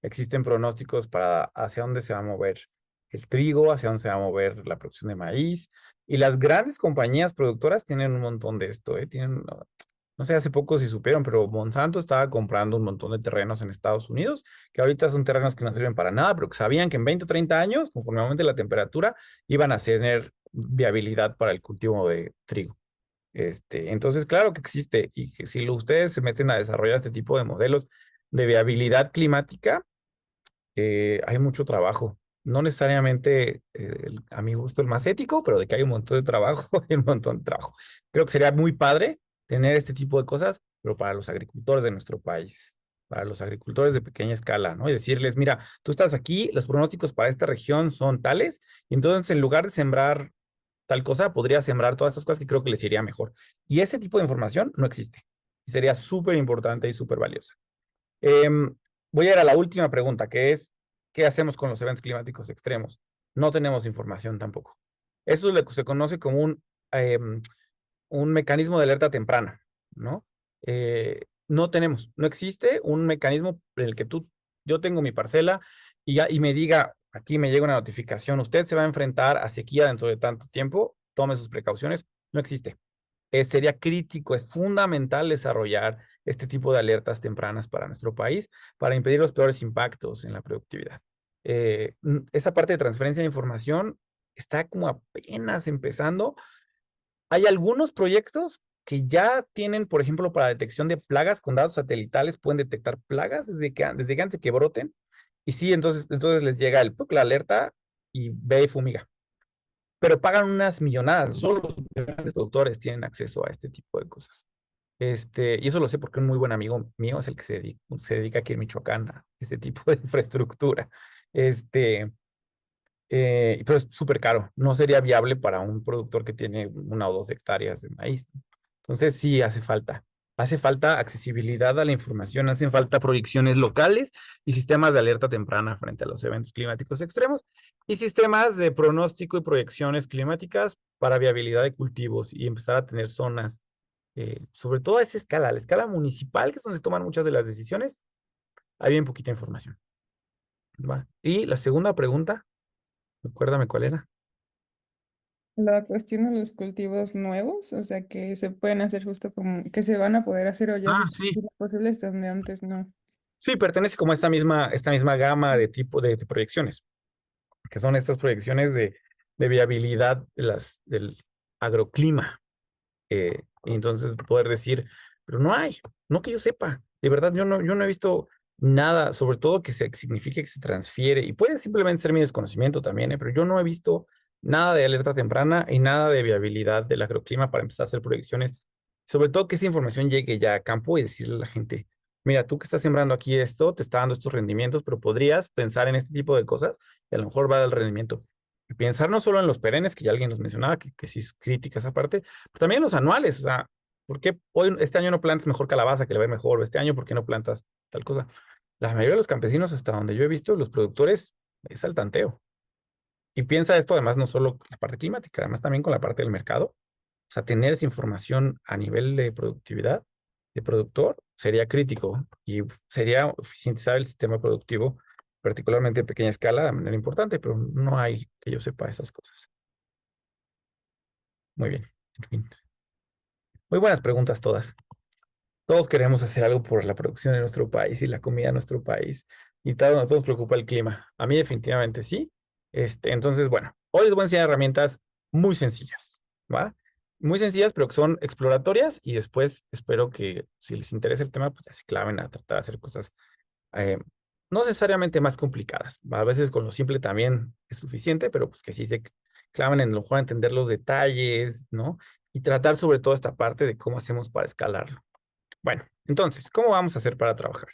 existen pronósticos para hacia dónde se va a mover el trigo, hacia dónde se va a mover la producción de maíz. Y las grandes compañías productoras tienen un montón de esto, tienen, no sé, hace poco si supieron, pero Monsanto estaba comprando un montón de terrenos en Estados Unidos, que ahorita son terrenos que no sirven para nada, pero que sabían que en 20 o 30 años, conforme aumente la temperatura, iban a tener viabilidad para el cultivo de trigo. Entonces, claro que existe, y que si ustedes se meten a desarrollar este tipo de modelos de viabilidad climática, hay mucho trabajo. No necesariamente, a mi gusto, el más ético, pero de que hay un montón de trabajo, hay un montón de trabajo. Creo que sería muy padre tener este tipo de cosas, pero para los agricultores de nuestro país, para los agricultores de pequeña escala, ¿no? Y decirles, mira, tú estás aquí, los pronósticos para esta región son tales, y entonces en lugar de sembrar tal cosa, podría sembrar todas estas cosas que creo que les iría mejor. Y ese tipo de información no existe. Y sería súper importante y súper valiosa. Voy a ir a la última pregunta, que es, ¿qué hacemos con los eventos climáticos extremos? No tenemos información tampoco. Eso es lo que se conoce como un mecanismo de alerta temprana, ¿no? No existe un mecanismo en el que yo tengo mi parcela y me diga, aquí me llega una notificación, usted se va a enfrentar a sequía dentro de tanto tiempo, tome sus precauciones. No existe. Sería crítico, es fundamental desarrollar este tipo de alertas tempranas para nuestro país para impedir los peores impactos en la productividad. Esa parte de transferencia de información está como apenas empezando. Hay algunos proyectos que ya tienen, por ejemplo, para detección de plagas con datos satelitales, pueden detectar plagas desde que antes de que broten. Y sí, entonces les llega la alerta y ve y fumiga. Pero pagan unas millonadas. Solo los grandes productores tienen acceso a este tipo de cosas. Y eso lo sé porque un muy buen amigo mío es el que se dedica aquí en Michoacán a este tipo de infraestructura. Pero es súper caro. No sería viable para un productor que tiene 1 o 2 hectáreas de maíz. Entonces sí hace falta. Hace falta accesibilidad a la información, hacen falta proyecciones locales y sistemas de alerta temprana frente a los eventos climáticos extremos y sistemas de pronóstico y proyecciones climáticas para viabilidad de cultivos y empezar a tener zonas, sobre todo a esa escala, a la escala municipal, que es donde se toman muchas de las decisiones, hay bien poquita información. ¿Va? Y la segunda pregunta, recuérdame cuál era. La cuestión de los cultivos nuevos, o sea, que se pueden hacer justo como, que se van a poder hacer o ya se están Sí. haciendo posibles donde antes no. Sí, pertenece como a esta misma gama de tipo de proyecciones, que son estas proyecciones de viabilidad del agroclima. Y entonces poder decir, pero no hay, no que yo sepa, de verdad, yo no he visto nada, sobre todo que signifique que se transfiere, y puede simplemente ser mi desconocimiento también, pero yo no he visto nada de alerta temprana y nada de viabilidad del agroclima para empezar a hacer proyecciones, sobre todo que esa información llegue ya a campo y decirle a la gente, mira, tú que estás sembrando aquí esto, te está dando estos rendimientos, pero podrías pensar en este tipo de cosas y a lo mejor va a dar el rendimiento. Y pensar no solo en los perennes, que ya alguien nos mencionaba, que sí es crítica esa parte, pero también los anuales, o sea, ¿por qué este año no plantas mejor calabaza que le va a ir mejor? O este año, ¿por qué no plantas tal cosa? La mayoría de los campesinos, hasta donde yo he visto, los productores, es al tanteo. Y piensa esto además no solo con la parte climática, además también con la parte del mercado. O sea, tener esa información a nivel de productividad, de productor, sería crítico y sería eficientizar el sistema productivo, particularmente en pequeña escala, de manera importante, pero no hay que yo sepa esas cosas. Muy bien, en fin. Muy buenas preguntas todas. Todos queremos hacer algo por la producción de nuestro país y la comida de nuestro país. Y todos nos preocupa el clima. A mí definitivamente sí. Entonces, bueno, hoy les voy a enseñar herramientas muy sencillas, ¿va? Muy sencillas, pero que son exploratorias y después espero que si les interesa el tema, pues ya se claven a tratar de hacer cosas eh, no necesariamente más complicadas. A veces con lo simple también es suficiente, pero pues que sí se claven en lo mejor a entender los detalles, ¿no? Y tratar sobre todo esta parte de cómo hacemos para escalarlo. Bueno, entonces, ¿cómo vamos a hacer para trabajar?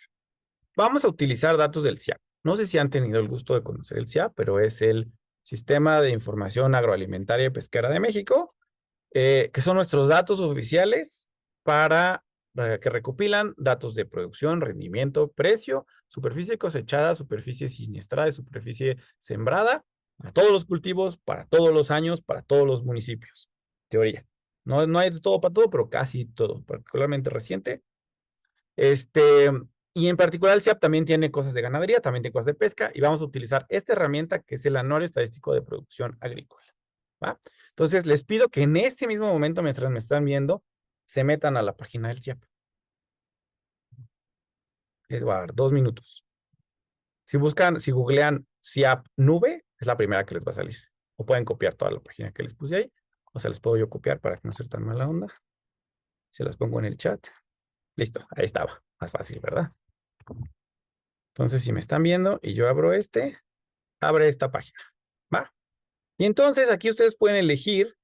Vamos a utilizar datos del CIAP. No sé si han tenido el gusto de conocer el CIAP, pero es el Sistema de Información Agroalimentaria y Pesquera de México, que son nuestros datos oficiales para que recopilan datos de producción, rendimiento, precio, superficie cosechada, superficie siniestrada y superficie sembrada, para todos los cultivos, para todos los años, para todos los municipios. Teoría. No hay de todo para todo, pero casi todo, particularmente reciente. Y en particular el CIAP también tiene cosas de ganadería, también tiene cosas de pesca, y vamos a utilizar esta herramienta que es el Anuario Estadístico de Producción Agrícola. ¿Va? Entonces, les pido que en este mismo momento, mientras me están viendo, se metan a la página del CIAP. Les voy a dar 2 minutos. Si googlean CIAP Nube, es la primera que les va a salir. O pueden copiar toda la página que les puse ahí, o se las puedo yo copiar para que no sea tan mala onda. Se las pongo en el chat. Listo, ahí estaba. Más fácil, ¿verdad? Entonces, si me están viendo y yo abro abre esta página. ¿Va? Y entonces aquí ustedes pueden elegir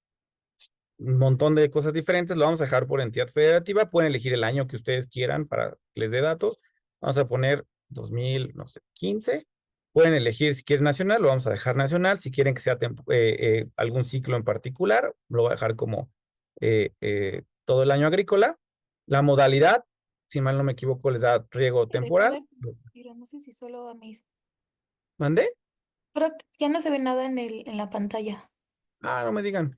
un montón de cosas diferentes. Lo vamos a dejar por entidad federativa. Pueden elegir el año que ustedes quieran para que les dé datos. Vamos a poner 2015. Pueden elegir si quieren nacional, lo vamos a dejar nacional. Si quieren que sea algún ciclo en particular, lo voy a dejar como todo el año agrícola. La modalidad, si mal no me equivoco, les da riego temporal. Pero no sé si solo a mí. ¿Mandé? Creo que ya no se ve nada en la pantalla. Ah, no me digan.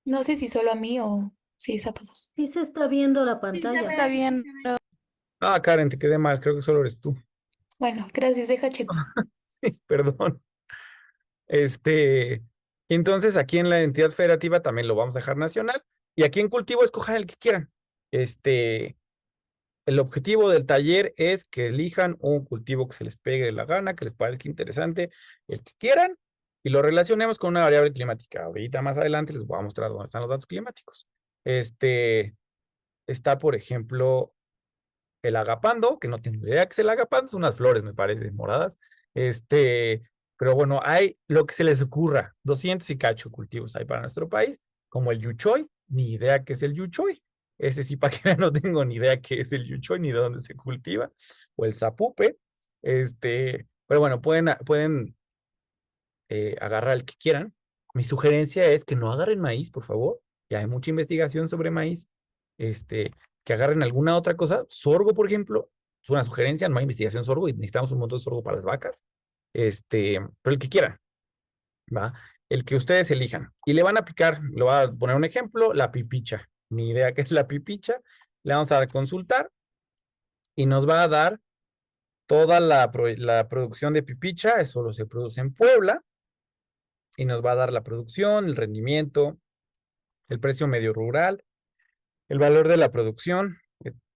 No sé si solo a mí o si es a todos. Sí se está viendo la Sí, pantalla. está bien. Ah, Karen, te quedé mal. Creo que solo eres tú. Bueno, gracias, deja checo. Sí, perdón. Entonces aquí en la entidad federativa también lo vamos a dejar nacional. Y aquí en cultivo escojan el que quieran. El objetivo del taller es que elijan un cultivo que se les pegue de la gana, que les parezca interesante, el que quieran, y lo relacionemos con una variable climática. Ahorita más adelante les voy a mostrar dónde están los datos climáticos. Está, por ejemplo, el agapando, que no tengo idea que es el agapando, son unas flores, me parece, moradas. Pero bueno, hay lo que se les ocurra, 200 y cacho cultivos hay para nuestro país, como el yuchoy, ni idea qué es el yuchoy. Ese sí, para que vean, no tengo ni idea qué es el yuchoy, ni de dónde se cultiva, o el zapupe. Pero bueno, pueden agarrar el que quieran. Mi sugerencia es que no agarren maíz, por favor. Ya hay mucha investigación sobre maíz. Que agarren alguna otra cosa. Sorgo, por ejemplo, es una sugerencia. No hay investigación sorgo y necesitamos un montón de sorgo para las vacas. Pero el que quieran, ¿va? El que ustedes elijan. Y le van a aplicar, le voy a poner un ejemplo, la pipicha. Ni idea qué es la pipicha. Le vamos a dar a consultar y nos va a dar toda la producción de pipicha. Eso solo se produce en Puebla. Y nos va a dar la producción, el rendimiento, el precio medio rural, el valor de la producción,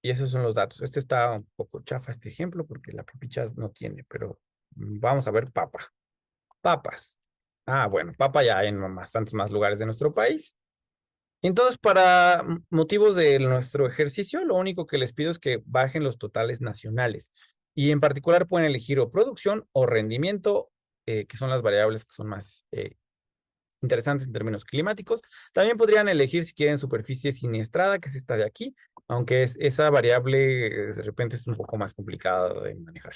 y esos son los datos. Este está un poco chafa este ejemplo porque la pipicha no tiene, pero vamos a ver papas. Ah, bueno, papa ya hay en bastantes más lugares de nuestro país. Entonces, para motivos de nuestro ejercicio, lo único que les pido es que bajen los totales nacionales. Y en particular pueden elegir o producción o rendimiento, que son las variables que son más interesantes en términos climáticos. También podrían elegir si quieren superficie siniestrada, que es esta de aquí, aunque esa variable de repente es un poco más complicada de manejar.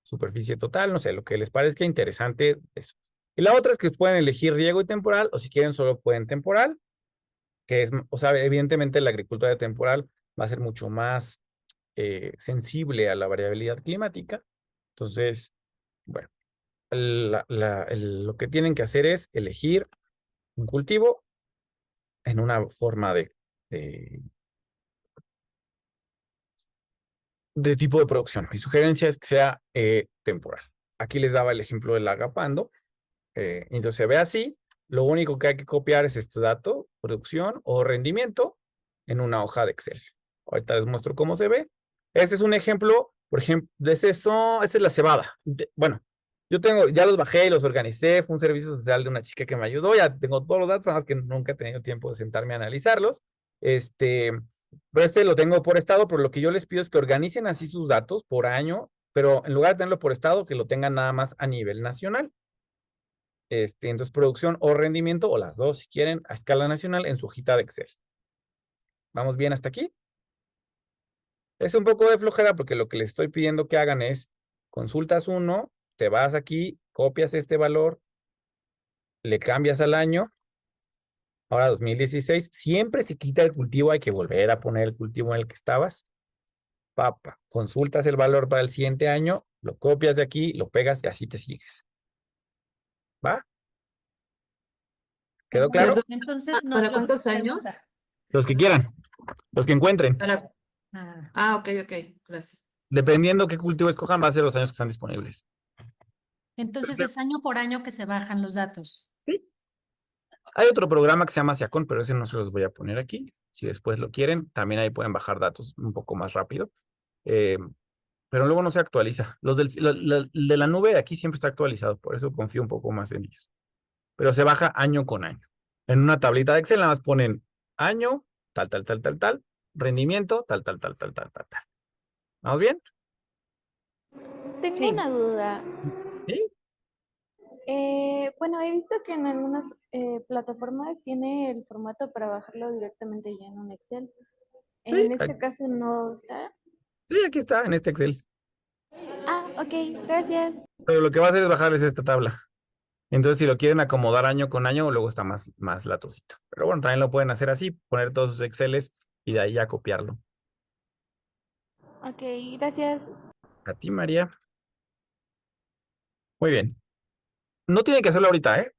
Superficie total, no sé, lo que les parezca interesante, eso. Y la otra es que pueden elegir riego y temporal, o si quieren solo pueden temporal, que es, o sea, evidentemente la agricultura de temporal va a ser mucho más sensible a la variabilidad climática. Entonces, bueno, lo que tienen que hacer es elegir un cultivo en una forma de tipo de producción. Mi sugerencia es que sea temporal. Aquí les daba el ejemplo del agapando. Entonces se ve así. Lo único que hay que copiar es este dato, producción o rendimiento, en una hoja de Excel. Ahorita les muestro cómo se ve. Este es un ejemplo, por ejemplo, esta es la cebada. Bueno, ya los bajé y los organicé, fue un servicio social de una chica que me ayudó, ya tengo todos los datos, nada más que nunca he tenido tiempo de sentarme a analizarlos. Pero lo tengo por estado, pero lo que yo les pido es que organicen así sus datos por año, pero en lugar de tenerlo por estado, que lo tengan nada más a nivel nacional. Entonces, producción o rendimiento, o las dos, si quieren, a escala nacional en su hojita de Excel. ¿Vamos bien hasta aquí? Es un poco de flojera porque lo que les estoy pidiendo que hagan es, consultas uno, te vas aquí, copias este valor, le cambias al año, ahora 2016, siempre se quita el cultivo, hay que volver a poner el cultivo en el que estabas. Papa, consultas el valor para el siguiente año, lo copias de aquí, lo pegas y así te sigues. ¿Va? ¿Quedó claro? Perdón, Entonces, no, ¿para yo cuántos pregunta. años? Los que quieran, los que encuentren. Ok, gracias. Dependiendo qué cultivo escojan, va a ser los años que están disponibles. Entonces es año por año que se bajan los datos. Sí. Hay otro programa que se llama Siacon, pero ese no se los voy a poner aquí. Si después lo quieren, también ahí pueden bajar datos un poco más rápido. Pero luego no se actualiza. De la nube de aquí siempre está actualizado, por eso confío un poco más en ellos. Pero se baja año con año. En una tablita de Excel nada más ponen año, tal, rendimiento, tal. ¿Vamos bien? Tengo Sí. una duda. ¿Sí? Bueno, he visto que en algunas plataformas tiene el formato para bajarlo directamente ya en un Excel. Sí, En este caso no está. sí, aquí está, en este Excel. Ah, ok, gracias. Pero lo que va a hacer es bajarles esta tabla. Entonces, si lo quieren acomodar año con año, luego está más latosito. Pero bueno, también lo pueden hacer así, poner todos sus Exceles y de ahí ya copiarlo. Ok, gracias. A ti, María. Muy bien. No tienen que hacerlo ahorita, ¿eh?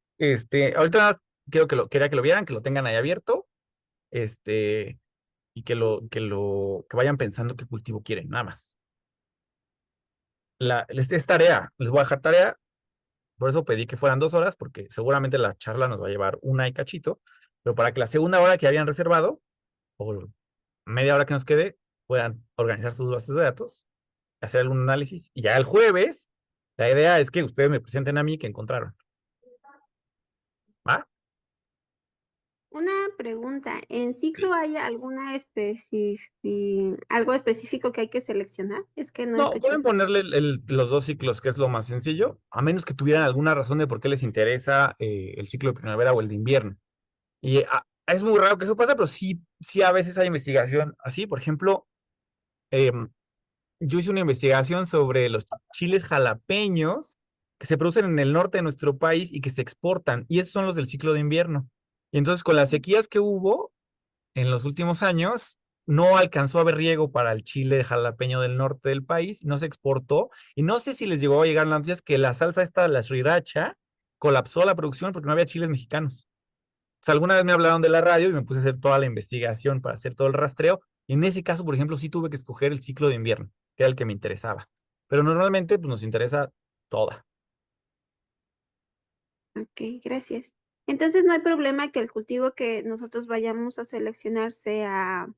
Ahorita quería que lo vieran, que lo tengan ahí abierto, y que vayan pensando qué cultivo quieren, nada más. Es tarea, les voy a dejar tarea, por eso pedí que fueran 2 horas, porque seguramente la charla nos va a llevar una y cachito, pero para que la segunda hora que habían reservado, o media hora que nos quede, puedan organizar sus bases de datos, hacer algún análisis, y ya el jueves, la idea es que ustedes me presenten a mí que encontraron. ¿Va? Una pregunta, ¿en ciclo hay algo específico que hay que seleccionar? Es que no No, escucho pueden eso. ponerle los 2 ciclos, que es lo más sencillo, a menos que tuvieran alguna razón de por qué les interesa el ciclo de primavera o el de invierno. Y es muy raro que eso pase, pero sí a veces hay investigación así. Por ejemplo, em, yo hice una investigación sobre los chiles jalapeños que se producen en el norte de nuestro país y que se exportan, y esos son los del ciclo de invierno. Y entonces, con las sequías que hubo en los últimos años, no alcanzó a haber riego para el chile jalapeño del norte del país, no se exportó, y no sé si les llegó a llegar las noticias que la salsa esta, la sriracha, colapsó la producción porque no había chiles mexicanos. O sea, alguna vez me hablaron de la radio y me puse a hacer toda la investigación para hacer todo el rastreo. Y en ese caso, por ejemplo, sí tuve que escoger el ciclo de invierno, que era el que me interesaba. Pero normalmente, pues nos interesa toda. Ok, gracias. Entonces no hay problema que el cultivo que nosotros vayamos a seleccionar sea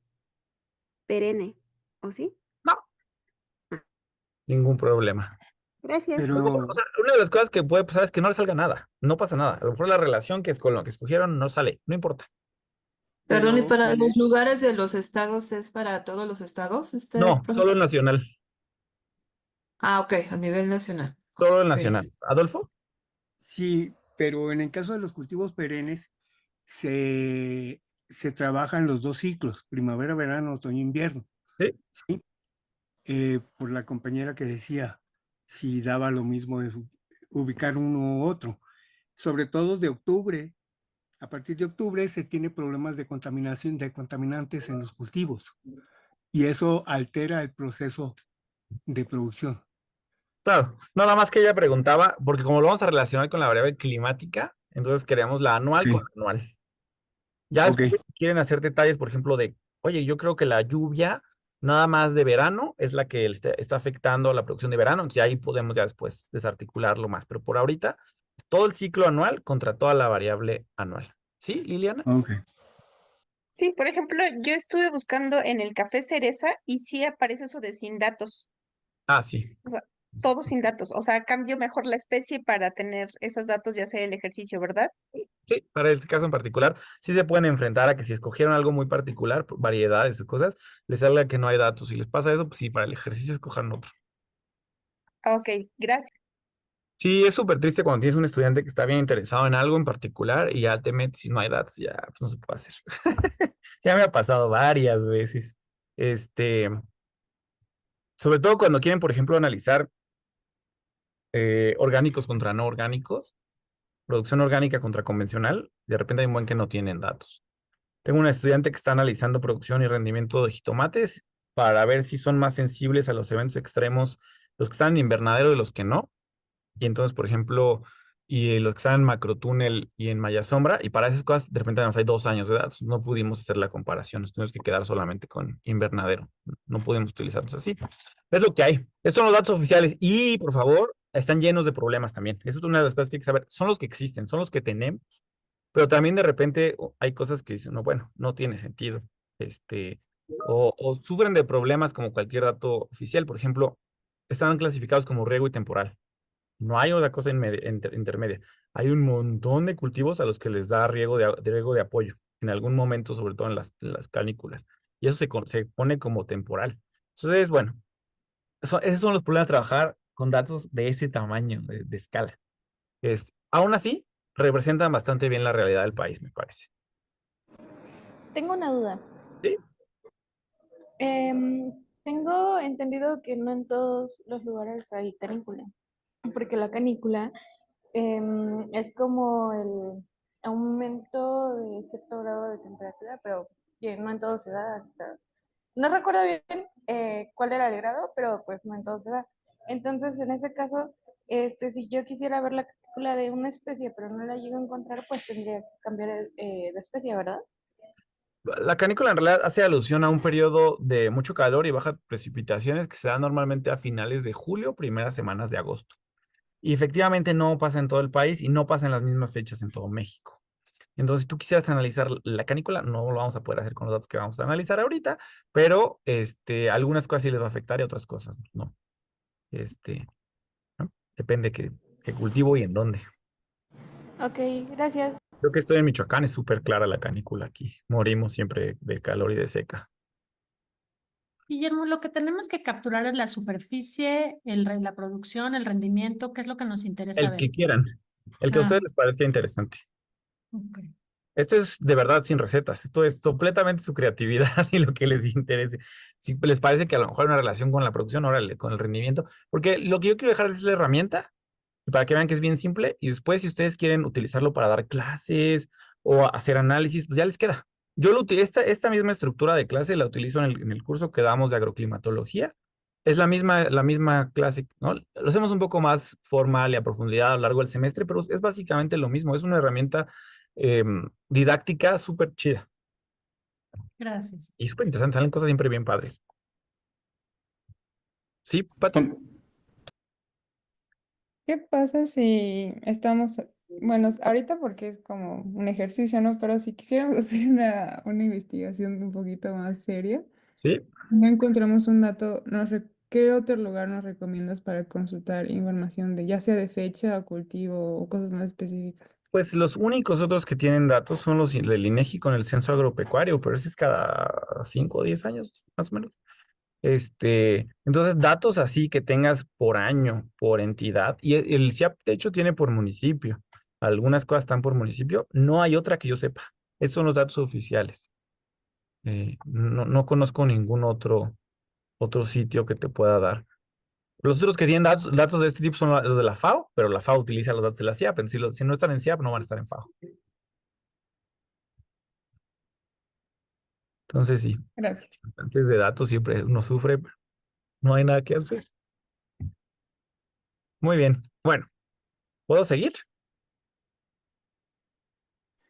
perenne, ¿o sí? No, ningún problema. Gracias. O Pero, sea, una de las cosas que puede pasar es que no le salga nada. No pasa nada. A lo mejor la relación que es con lo que escogieron no sale. No importa. Perdón, ¿y pero para en los lugares de los estados es para todos los estados este No, solo proceso? el nacional. Ah, ok, a nivel nacional. Solo el Ok. nacional. ¿Adolfo? sí, pero en el caso de los cultivos perennes, se trabajan los 2 ciclos, primavera, verano, otoño, invierno. Sí. ¿Sí? Por la compañera que decía si daba lo mismo de ubicar uno u otro, sobre todo de octubre. A partir de octubre se tiene problemas de contaminación de contaminantes en los cultivos y eso altera el proceso de producción. Claro. No, nada más que ella preguntaba, porque como lo vamos a relacionar con la variable climática, entonces queremos la anual con Ok, la anual. Ya ok, después quieren hacer detalles, por ejemplo, de, oye, yo creo que la lluvia nada más de verano es la que está afectando a la producción de verano, entonces ahí podemos ya después desarticularlo más, pero por ahorita, todo el ciclo anual contra toda la variable anual. ¿Sí, Liliana? ok. Sí, por ejemplo, yo estuve buscando en el café cereza y sí aparece eso de sin datos, Ah, sí. o sea, todo sin datos, o sea, cambio mejor la especie para tener esos datos y hacer el ejercicio, ¿verdad? Sí, para este caso en particular, sí se pueden enfrentar a que si escogieron algo muy particular, variedades o cosas, les salga que no hay datos. Si les pasa eso, pues sí, para el ejercicio escojan otro. Ah, ok, gracias. Sí, es súper triste cuando tienes un estudiante que está bien interesado en algo en particular y ya te metes y no hay datos, ya pues no se puede hacer. Ya me ha pasado varias veces. Este, Sobre todo cuando quieren, por ejemplo, analizar orgánicos contra no orgánicos, producción orgánica contra convencional, de repente hay un buen que no tienen datos. Tengo una estudiante que está analizando producción y rendimiento de jitomates para ver si son más sensibles a los eventos extremos, los que están en invernadero y los que no. Y entonces, por ejemplo, y los que están en macrotúnel y en malla sombra, y para esas cosas, de repente nos hay 2 años de datos. No pudimos hacer la comparación, nos tuvimos que quedar solamente con invernadero. No pudimos utilizarlos así. Es lo que hay. Estos son los datos oficiales y, por favor, están llenos de problemas también. Eso es una de las cosas que hay que saber. Son los que existen, son los que tenemos, pero también de repente hay cosas que dicen, no, bueno, no tiene sentido. O sufren de problemas como cualquier dato oficial. Por ejemplo, están clasificados como riego y temporal. No hay otra cosa intermedia. Hay un montón de cultivos a los que les da riego de apoyo, en algún momento, sobre todo en las canículas. Y eso se pone como temporal. Entonces, bueno, esos son los problemas de trabajar con datos de ese tamaño, de escala. Aún así, representan bastante bien la realidad del país, me parece. Tengo una duda. ¿Sí? Tengo entendido que no en todos los lugares hay canícula, porque la canícula es como el aumento de cierto grado de temperatura, pero que no en todo se da hasta... No recuerdo bien cuál era el grado, pero pues no en todo se da. Entonces, en ese caso, si yo quisiera ver la canícula de una especie, pero no la llego a encontrar, pues tendría que cambiar de especie, ¿verdad? La canícula en realidad hace alusión a un periodo de mucho calor y bajas precipitaciones que se da normalmente a finales de julio, primeras semanas de agosto. Y efectivamente no pasa en todo el país y no pasa en las mismas fechas en todo México. Entonces, si tú quisieras analizar la canícula, no lo vamos a poder hacer con los datos que vamos a analizar ahorita, pero algunas cosas sí les va a afectar y otras cosas no. ¿No? Depende qué cultivo y en dónde. Ok, gracias. Creo que estoy en Michoacán, es súper clara la canícula aquí. Morimos siempre de calor y de seca. Guillermo, lo que tenemos que capturar es la superficie, la producción, el rendimiento, ¿qué es lo que nos interesa El que ver? quieran, el que a ustedes les parezca interesante. Ok. Esto es de verdad sin recetas. Esto es completamente su creatividad y lo que les interese. Si les parece que a lo mejor hay una relación con la producción, órale, con el rendimiento. Porque lo que yo quiero dejar es la herramienta para que vean que es bien simple. Y después, si ustedes quieren utilizarlo para dar clases o hacer análisis, pues ya les queda. Yo esta misma estructura de clase la utilizo en el curso que damos de agroclimatología. Es la misma clase, ¿no? Lo hacemos un poco más formal y a profundidad a lo largo del semestre, pero es básicamente lo mismo. Es una herramienta didáctica súper chida Gracias. y súper interesante. Salen cosas siempre bien padres. ¿Sí, Pati? ¿Qué pasa si estamos, bueno, ahorita porque es como un ejercicio, ¿no? Pero si quisiéramos hacer una investigación un poquito más seria, Sí. no encontramos un dato, ¿qué otro lugar nos recomiendas para consultar información de ya sea de fecha o cultivo o cosas más específicas? Pues los únicos otros que tienen datos son los del INEGI con el censo agropecuario, pero ese es cada 5 o 10 años, más o menos. Entonces, datos así que tengas por año, por entidad, y el CIAP, de hecho, tiene por municipio. Algunas cosas están por municipio, no hay otra que yo sepa. Esos son los datos oficiales. No conozco ningún otro sitio que te pueda dar. Los otros que tienen datos de este tipo son los de la FAO, pero la FAO utiliza los datos de la CIAP. Si no están en CIAP, no van a estar en FAO. Entonces, sí, Gracias. antes de datos siempre uno sufre, pero no hay nada que hacer. Muy bien. Bueno, ¿puedo seguir?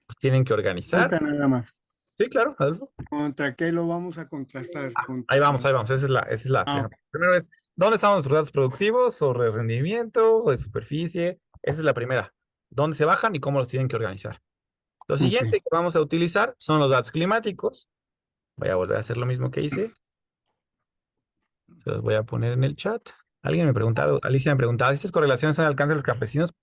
Pues tienen que organizar. Pregunta nada más. Sí, claro, Adolfo. ¿Contra qué lo vamos a contrastar? Ahí vamos, ahí vamos. Esa es la Ah, primero es, ¿dónde están nuestros datos productivos o de rendimiento o de superficie? Esa es la primera. ¿Dónde se bajan y cómo los tienen que organizar? Lo siguiente que vamos a utilizar son los datos climáticos. Voy a volver a hacer lo mismo que hice. Se los voy a poner en el chat. Alguien me preguntaba, Alicia me preguntaba, ¿estas correlaciones al alcance de los campesinos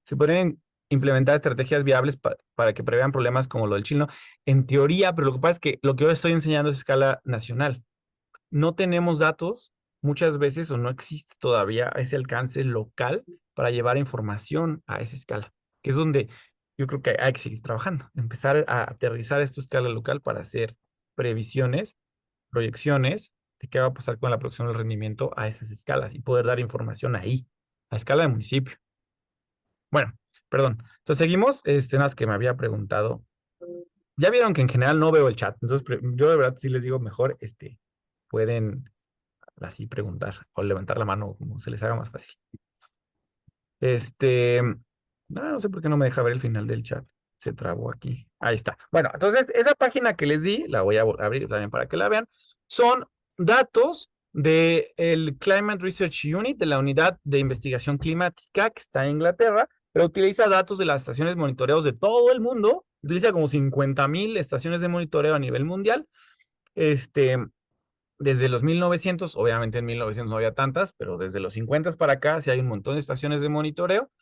se podrían implementar estrategias viables para que prevean problemas como lo del chino? En teoría, pero lo que pasa es que lo que yo estoy enseñando es a escala nacional. No tenemos datos muchas veces o no existe todavía ese alcance local para llevar información a esa escala, que es donde yo creo que hay que seguir trabajando, empezar a aterrizar esto a escala local para hacer previsiones, proyecciones de qué va a pasar con la producción del rendimiento a esas escalas y poder dar información ahí, a escala de municipio. Bueno, perdón. Entonces seguimos, nada más que me había preguntado. Ya vieron que en general no veo el chat, entonces yo de verdad sí les digo mejor, pueden así preguntar o levantar la mano como se les haga más fácil. No sé por qué no me deja ver el final del chat. Se trabó aquí. Ahí está. Bueno, entonces esa página que les di, la voy a abrir también para que la vean, son datos del Climate Research Unit, de la unidad de investigación climática que está en Inglaterra, pero utiliza datos de las estaciones de monitoreo de todo el mundo. Utiliza como 50,000 estaciones de monitoreo a nivel mundial. Desde los 1900, obviamente en 1900 no había tantas, pero desde los 50 para acá sí hay un montón de estaciones de monitoreo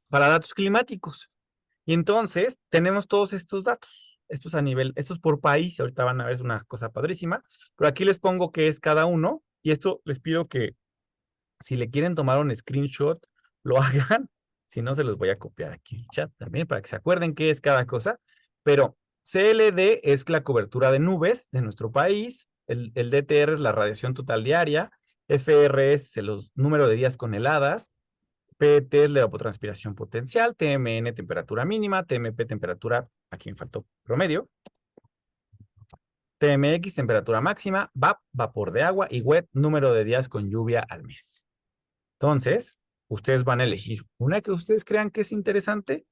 para datos climáticos. Y entonces tenemos todos estos datos, estos por país, ahorita van a ver, es una cosa padrísima, pero aquí les pongo qué es cada uno, y esto les pido que si le quieren tomar un screenshot, lo hagan, si no se los voy a copiar aquí en el chat también para que se acuerden qué es cada cosa, pero CLD es la cobertura de nubes de nuestro país, el DTR es la radiación total diaria, FR es el número de días con heladas, PET es la evapotranspiración potencial, TMN temperatura mínima, TMP temperatura, aquí me faltó promedio, TMX temperatura máxima, VAP vapor de agua y WET número de días con lluvia al mes. Entonces, ustedes van a elegir una que ustedes crean que es interesante.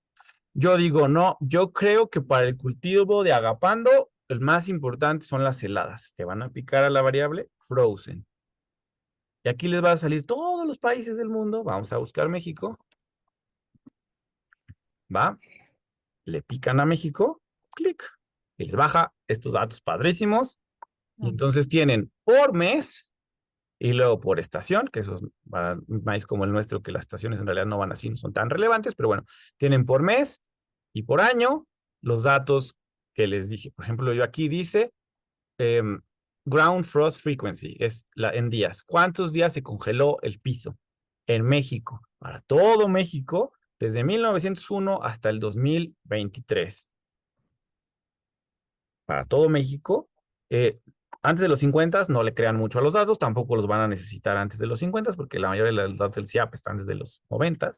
Yo digo, no, yo creo que para el cultivo de agapando, el más importante son las heladas. Te van a picar a la variable frozen. Y aquí les va a salir todos los países del mundo. Vamos a buscar México. Va. Le pican a México. Clic. Y les baja estos datos padrísimos. Y entonces tienen por mes y luego por estación, que esos para un país como el nuestro, que las estaciones en realidad no van así, no son tan relevantes, pero bueno, tienen por mes y por año los datos que les dije. Por ejemplo, yo aquí dice ground frost frequency, es en días. ¿Cuántos días se congeló el piso en México? Para todo México, desde 1901 hasta el 2023. Para todo México. Antes de los 50 no le crean mucho a los datos, tampoco los van a necesitar antes de los 50 porque la mayoría de los datos del CIAP están desde los 90.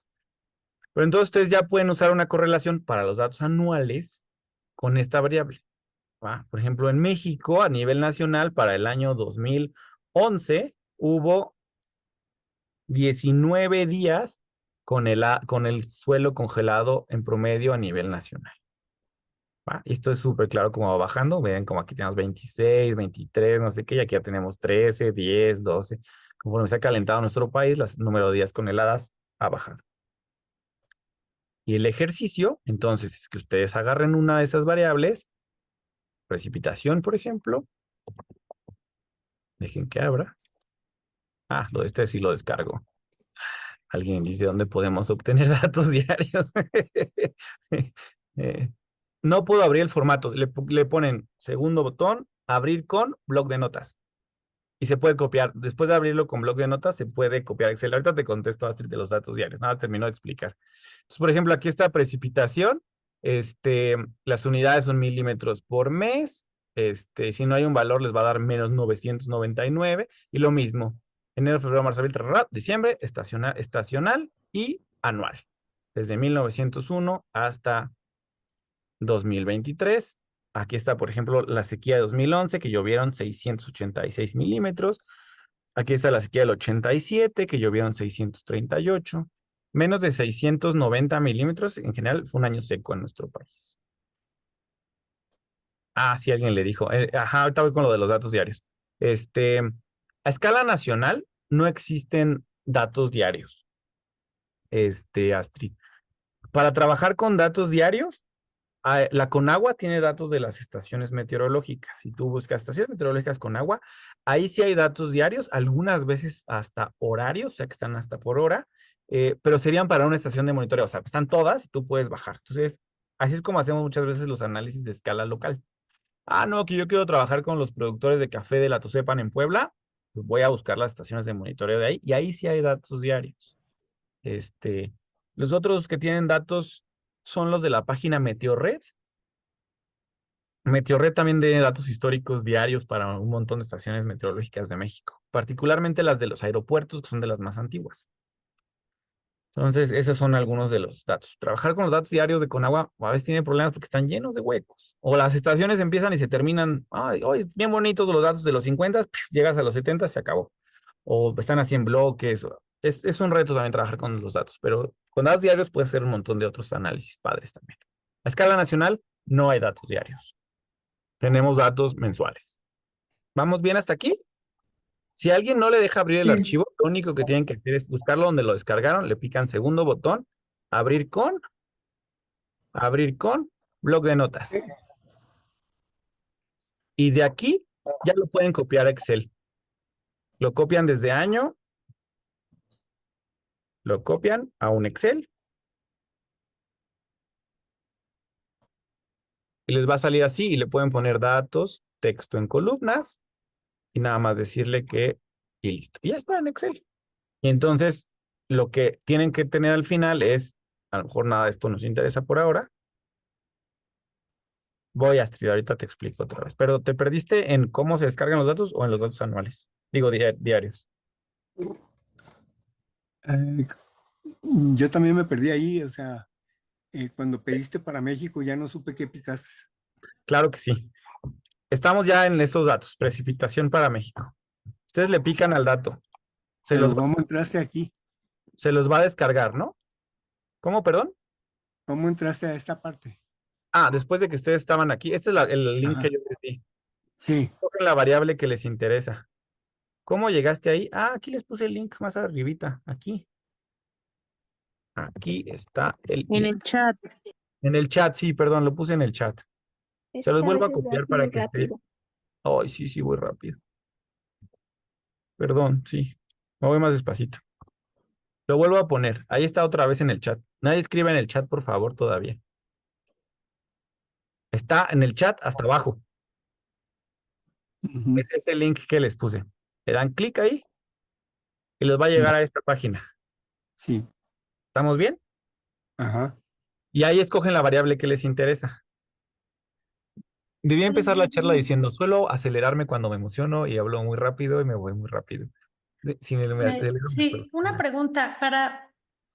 Pero entonces ustedes ya pueden usar una correlación para los datos anuales con esta variable. ¿Va? Por ejemplo, en México, a nivel nacional, para el año 2011, hubo 19 días con el suelo congelado en promedio a nivel nacional. ¿Va? Esto es súper claro cómo va bajando. Vean como aquí tenemos 26, 23, no sé qué, y aquí ya tenemos 13, 10, 12. Conforme se ha calentado nuestro país, el número de días con heladas ha bajado. Y el ejercicio, entonces, es que ustedes agarren una de esas variables, precipitación, por ejemplo. Dejen que abra. Ah, lo de este sí lo descargo. Alguien dice dónde podemos obtener datos diarios. No puedo abrir el formato. Le ponen segundo botón, abrir con bloc de notas. Y se puede copiar. Después de abrirlo con bloc de notas, se puede copiar Excel. Ahorita te contesto Astrid de los datos diarios. Nada, termino de explicar. Entonces, por ejemplo, aquí está precipitación. Las unidades son milímetros por mes. Si no hay un valor, les va a dar menos 999. Y lo mismo. Enero, febrero, marzo, abril, diciembre, estacional y anual. Desde 1901 hasta 2023. Aquí está, por ejemplo, la sequía de 2011, que llovieron 686 milímetros. Aquí está la sequía del 87, que llovieron 638. Menos de 690 milímetros. En general, fue un año seco en nuestro país. Ah, sí, alguien le dijo. Ajá, ahorita voy con lo de los datos diarios. A escala nacional no existen datos diarios. Astrid. Para trabajar con datos diarios, la Conagua tiene datos de las estaciones meteorológicas. Si tú buscas estaciones meteorológicas Conagua, ahí sí hay datos diarios, algunas veces hasta horarios, o sea que están hasta por hora, pero serían para una estación de monitoreo. O sea, están todas y tú puedes bajar. Entonces, así es como hacemos muchas veces los análisis de escala local. Ah, no, que yo quiero trabajar con los productores de café de la Tuxtepan en Puebla, pues voy a buscar las estaciones de monitoreo de ahí, y ahí sí hay datos diarios. Los otros que tienen datos son los de la página Meteorred. Meteorred también tiene datos históricos diarios para un montón de estaciones meteorológicas de México, particularmente las de los aeropuertos, que son de las más antiguas. Entonces, esos son algunos de los datos. Trabajar con los datos diarios de Conagua a veces tiene problemas porque están llenos de huecos. O las estaciones empiezan y se terminan. Ay, bien bonitos los datos de los 50, llegas a los 70, se acabó. O están así en bloques. Es un reto también trabajar con los datos, pero con datos diarios puedes hacer un montón de otros análisis padres también. A escala nacional no hay datos diarios. Tenemos datos mensuales. ¿Vamos bien hasta aquí? Si alguien no le deja abrir el archivo, lo único que tienen que hacer es buscarlo donde lo descargaron, le pican segundo botón, abrir con, bloc de notas. Y de aquí ya lo pueden copiar a Excel. Lo copian desde año, lo copian a un Excel y les va a salir así y le pueden poner datos, texto en columnas y nada más decirle que y listo. Y ya está en Excel. Y entonces lo que tienen que tener al final es, a lo mejor nada de esto nos interesa por ahora, Voy, Astrid, ahorita te explico otra vez. Pero ¿te perdiste en cómo se descargan los datos o en los datos anuales? Digo, diarios. Eh, yo también me perdí ahí, o sea, cuando pediste para México ya no supe qué picaste. Claro que sí. Estamos ya en estos datos. Precipitación para México. Ustedes le pican al dato. Pero ¿cómo entraste aquí? Se los va a descargar, ¿no? ¿Cómo, perdón? ¿Cómo entraste a esta parte? Ah, después de que ustedes estaban aquí. Este es el link que Ajá. yo les di. Sí, Toquen la variable que les interesa. ¿Cómo llegaste ahí? Ah, aquí les puse el link más arribita. Aquí. Aquí está el En link. el chat. En el chat, sí, perdón, lo puse en el chat. Es Se los que a vuelvo a veces vas copiar para muy que esté. rápido. Ay, sí, sí, voy rápido. Perdón, sí. Me voy más despacito. Lo vuelvo a poner. Ahí está otra vez en el chat. Nadie escribe en el chat, por favor, todavía. Está en el chat hasta abajo. ujú, Es ese link que les puse. Le dan clic ahí y les va a llegar a esta página. sí, ¿Estamos bien? ajá. Y ahí escogen la variable que les interesa. Debí empezar la charla diciendo, suelo acelerarme cuando me emociono y hablo muy rápido y me voy muy rápido. Si me acelero, me Sí, una acelero. pregunta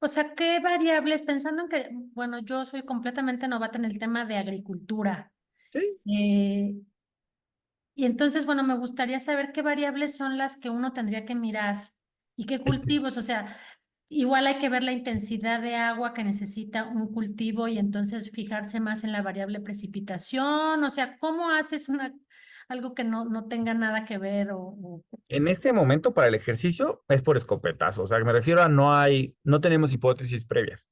o sea, ¿qué variables, pensando en que, bueno, yo soy completamente novata en el tema de agricultura, Sí. eh, y entonces, bueno, me gustaría saber qué variables son las que uno tendría que mirar y qué cultivos, o sea, igual hay que ver la intensidad de agua que necesita un cultivo y entonces fijarse más en la variable precipitación, o sea, ¿cómo haces algo que no tenga nada que ver En este momento para el ejercicio es por escopetazo. O sea, me refiero a no tenemos hipótesis previas.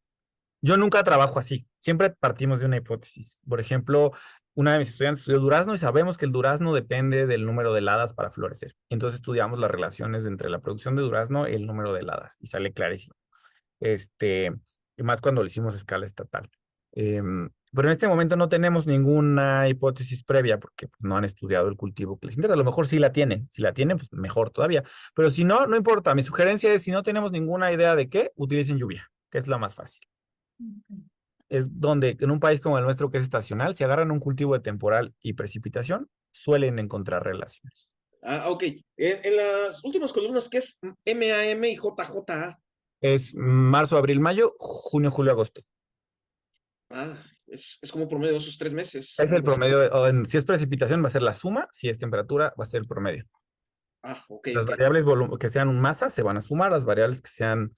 Yo nunca trabajo así. Siempre partimos de una hipótesis. Por ejemplo, una de mis estudiantes estudió durazno y sabemos que el durazno depende del número de heladas para florecer. Entonces estudiamos las relaciones entre la producción de durazno y el número de heladas y sale clarísimo. Y más cuando lo hicimos a escala estatal. Pero en este momento no tenemos ninguna hipótesis previa porque pues, no han estudiado el cultivo que les interesa. A lo mejor sí la tienen. Si la tienen, pues mejor todavía. Pero si no, no importa. Mi sugerencia es, si no tenemos ninguna idea de qué, utilicen lluvia, que es la más fácil. Es donde en un país como el nuestro, que es estacional, si agarran un cultivo de temporal y precipitación, suelen encontrar relaciones. Ah, ok. En las últimas columnas, ¿qué es MAM y JJA? Es marzo, abril, mayo, junio, julio, agosto. Ah, es como promedio de esos 3 meses. Es el algo así. promedio. Si es precipitación, va a ser la suma. Si es temperatura, va a ser el promedio. Ah, ok, Las ok. variables que sean masa se van a sumar, las variables que sean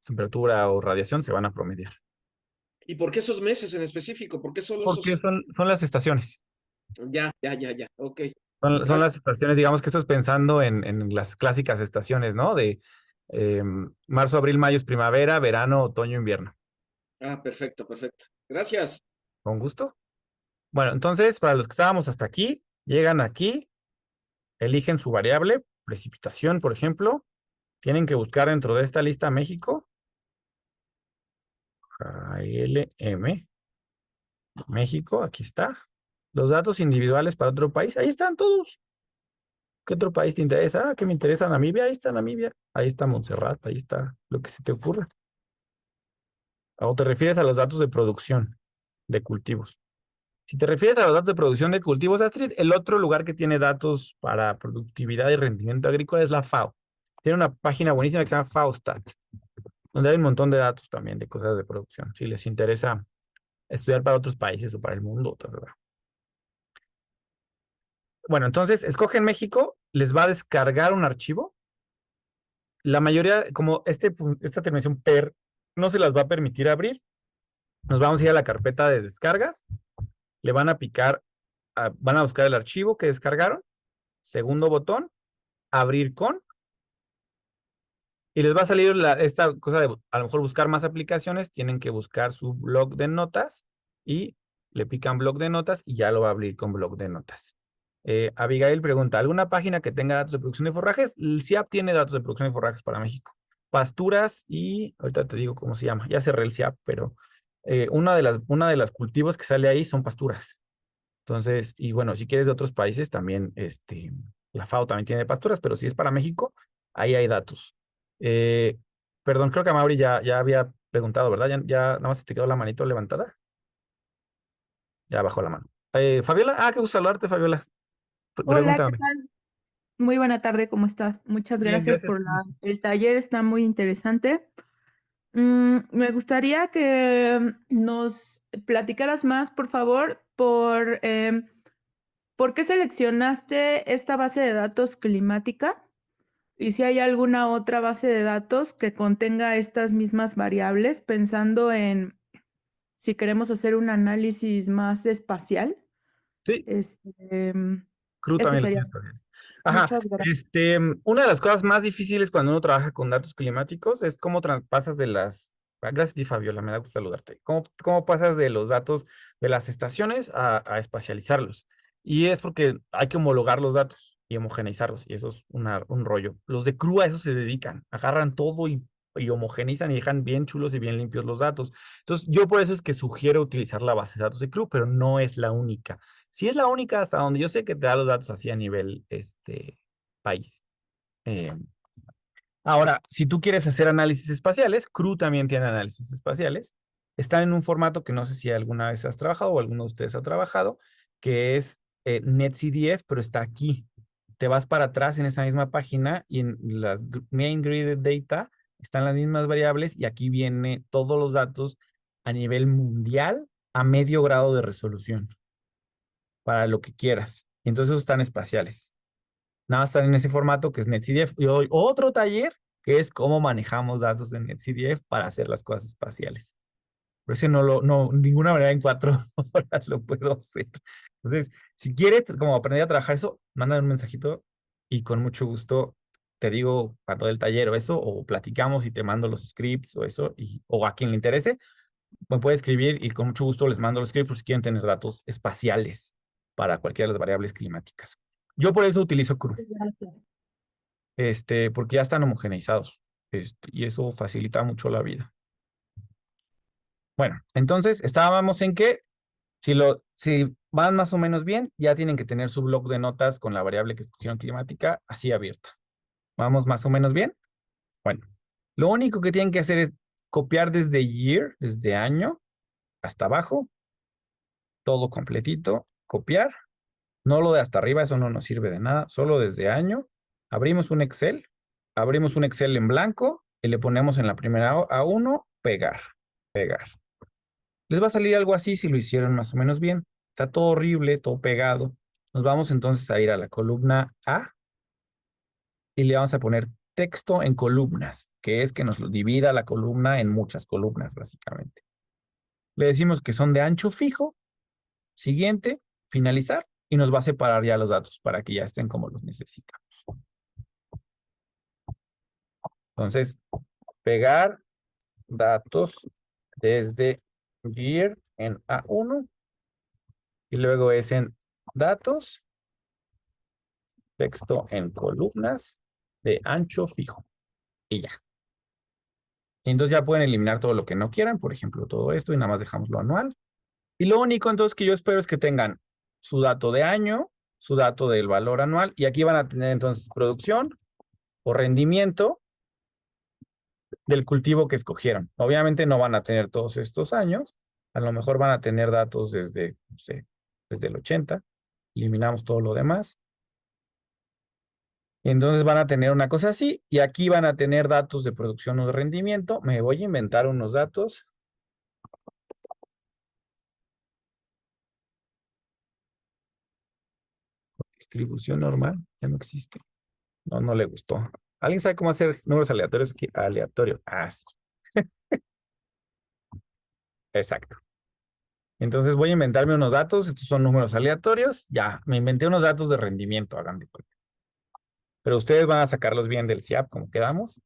temperatura o radiación se van a promediar. ¿Y por qué esos meses en específico? ¿Por qué solo Porque esos? son las estaciones. Ya, ok. Son Gracias. las estaciones, digamos que esto es pensando en las clásicas estaciones, ¿no? De marzo, abril, mayo es primavera, verano, otoño, invierno. Ah, perfecto, perfecto. Gracias. Con gusto. Bueno, entonces, para los que estábamos hasta aquí, llegan aquí, eligen su variable, precipitación, por ejemplo. Tienen que buscar dentro de esta lista México. ALM. México, aquí está. Los datos individuales para otro país, ahí están todos. ¿Qué otro país te interesa? Ah, ¿qué me interesa? Namibia, ahí está Namibia. Ahí está Montserrat, ahí está lo que se te ocurra. O te refieres a los datos de producción de cultivos. Si te refieres a los datos de producción de cultivos, Astrid, el otro lugar que tiene datos para productividad y rendimiento agrícola es la FAO. Tiene una página buenísima que se llama FAOstat, donde hay un montón de datos también de cosas de producción. Si les interesa estudiar para otros países o para el mundo. Bueno, entonces escogen México, les va a descargar un archivo. La mayoría, como esta terminación PER no se las va a permitir abrir, nos vamos a ir a la carpeta de descargas, le van a picar, van a buscar el archivo que descargaron, segundo botón, abrir con, y les va a salir esta cosa de a lo mejor buscar más aplicaciones, tienen que buscar su blog de notas y le pican blog de notas y ya lo va a abrir con blog de notas. Abigail pregunta, ¿alguna página que tenga datos de producción de forrajes? El CIAP tiene datos de producción de forrajes para México. Pasturas y, ahorita te digo cómo se llama, ya cerré el CIAP, pero una de las cultivos que sale ahí son pasturas. Entonces, y bueno, si quieres de otros países, también la FAO también tiene pasturas, pero si es para México, ahí hay datos. Eh, Perdón, creo que a Mauri ya había preguntado, ¿verdad? Ya nada más te quedó la manito levantada. Ya bajó la mano. Fabiola, qué gusto saludarte, Fabiola. Hola, ¿qué Pregúntame. tal? Muy buena tarde, ¿cómo estás? Muchas Bien, gracias gracias. por el taller, está muy interesante. Me gustaría que nos platicaras más, por favor, por qué seleccionaste esta base de datos climática y si hay alguna otra base de datos que contenga estas mismas variables, pensando en si queremos hacer un análisis más espacial. Sí, Este, CRU ese también los sería. tienes corrientes. Ajá, Muchas gracias. una de las cosas más difíciles cuando uno trabaja con datos climáticos es cómo pasas de las... Gracias a ti, Fabiola, me da gusto saludarte. ¿Cómo pasas de los datos de las estaciones a espacializarlos? Y es porque hay que homologar los datos y homogeneizarlos, y eso es un rollo. Los de CRU a eso se dedican, agarran todo y homogeneizan y dejan bien chulos y bien limpios los datos. Entonces, yo por eso es que sugiero utilizar la base de datos de CRU, pero no es la única. Sí es la única hasta donde yo sé que te da los datos así a nivel país. Eh, Ahora, si tú quieres hacer análisis espaciales, CRU también tiene análisis espaciales. Están en un formato que no sé si alguna vez has trabajado o alguno de ustedes ha trabajado, que es NetCDF, pero está aquí. Te vas para atrás en esa misma página y en las main grid data están las mismas variables y aquí viene todos los datos a nivel mundial a medio grado de resolución para lo que quieras. Y entonces esos están espaciales. Nada, están en ese formato que es NetCDF. Y hoy otro taller que es cómo manejamos datos en NetCDF para hacer las cosas espaciales. Por eso ninguna manera en 4 horas lo puedo hacer. Entonces, si quieres como aprender a trabajar eso, mándame un mensajito y con mucho gusto te digo cuando del taller o eso, o platicamos y te mando los scripts o eso, o a quien le interese, me puede escribir y con mucho gusto les mando los scripts por si quieren tener datos espaciales para cualquiera de las variables climáticas. Yo por eso utilizo CRU, Gracias. porque ya están homogeneizados, y eso facilita mucho la vida. Bueno, entonces estábamos en que si van más o menos bien, ya tienen que tener su bloc de notas con la variable que escogieron climática así abierta. ¿Vamos más o menos bien? Bueno, lo único que tienen que hacer es copiar desde year, desde año, hasta abajo, todo completito, copiar, no lo de hasta arriba, eso no nos sirve de nada, solo desde año, abrimos un Excel en blanco y le ponemos en la primera A1, pegar, pegar. Les va a salir algo así si lo hicieron más o menos bien. Está todo horrible, todo pegado. Nos vamos entonces a ir a la columna A y le vamos a poner texto en columnas, que es que nos lo divida la columna en muchas columnas, básicamente. Le decimos que son de ancho fijo. Siguiente, finalizar, y nos va a separar ya los datos para que ya estén como los necesitamos. Entonces, pegar datos desde year en A1 y luego es en datos, texto en columnas de ancho fijo y ya. Y entonces ya pueden eliminar todo lo que no quieran, por ejemplo, todo esto y nada más dejamos lo anual. Y lo único entonces que yo espero es que tengan su dato de año, su dato del valor anual y aquí van a tener entonces producción o rendimiento del cultivo que escogieron. Obviamente no van a tener todos estos años, a lo mejor van a tener datos desde, no sé, desde el 80, eliminamos todo lo demás. Y entonces van a tener una cosa así, y aquí van a tener datos de producción o de rendimiento. Me voy a inventar unos datos. Distribución normal, ya no existe. No le gustó. ¿Alguien sabe cómo hacer números aleatorios aquí? Aleatorio. Ah, sí. Exacto. Entonces voy a inventarme unos datos. Estos son números aleatorios. Ya, me inventé unos datos de rendimiento, hagan de cuenta. Pero ustedes van a sacarlos bien del CIAP, como quedamos.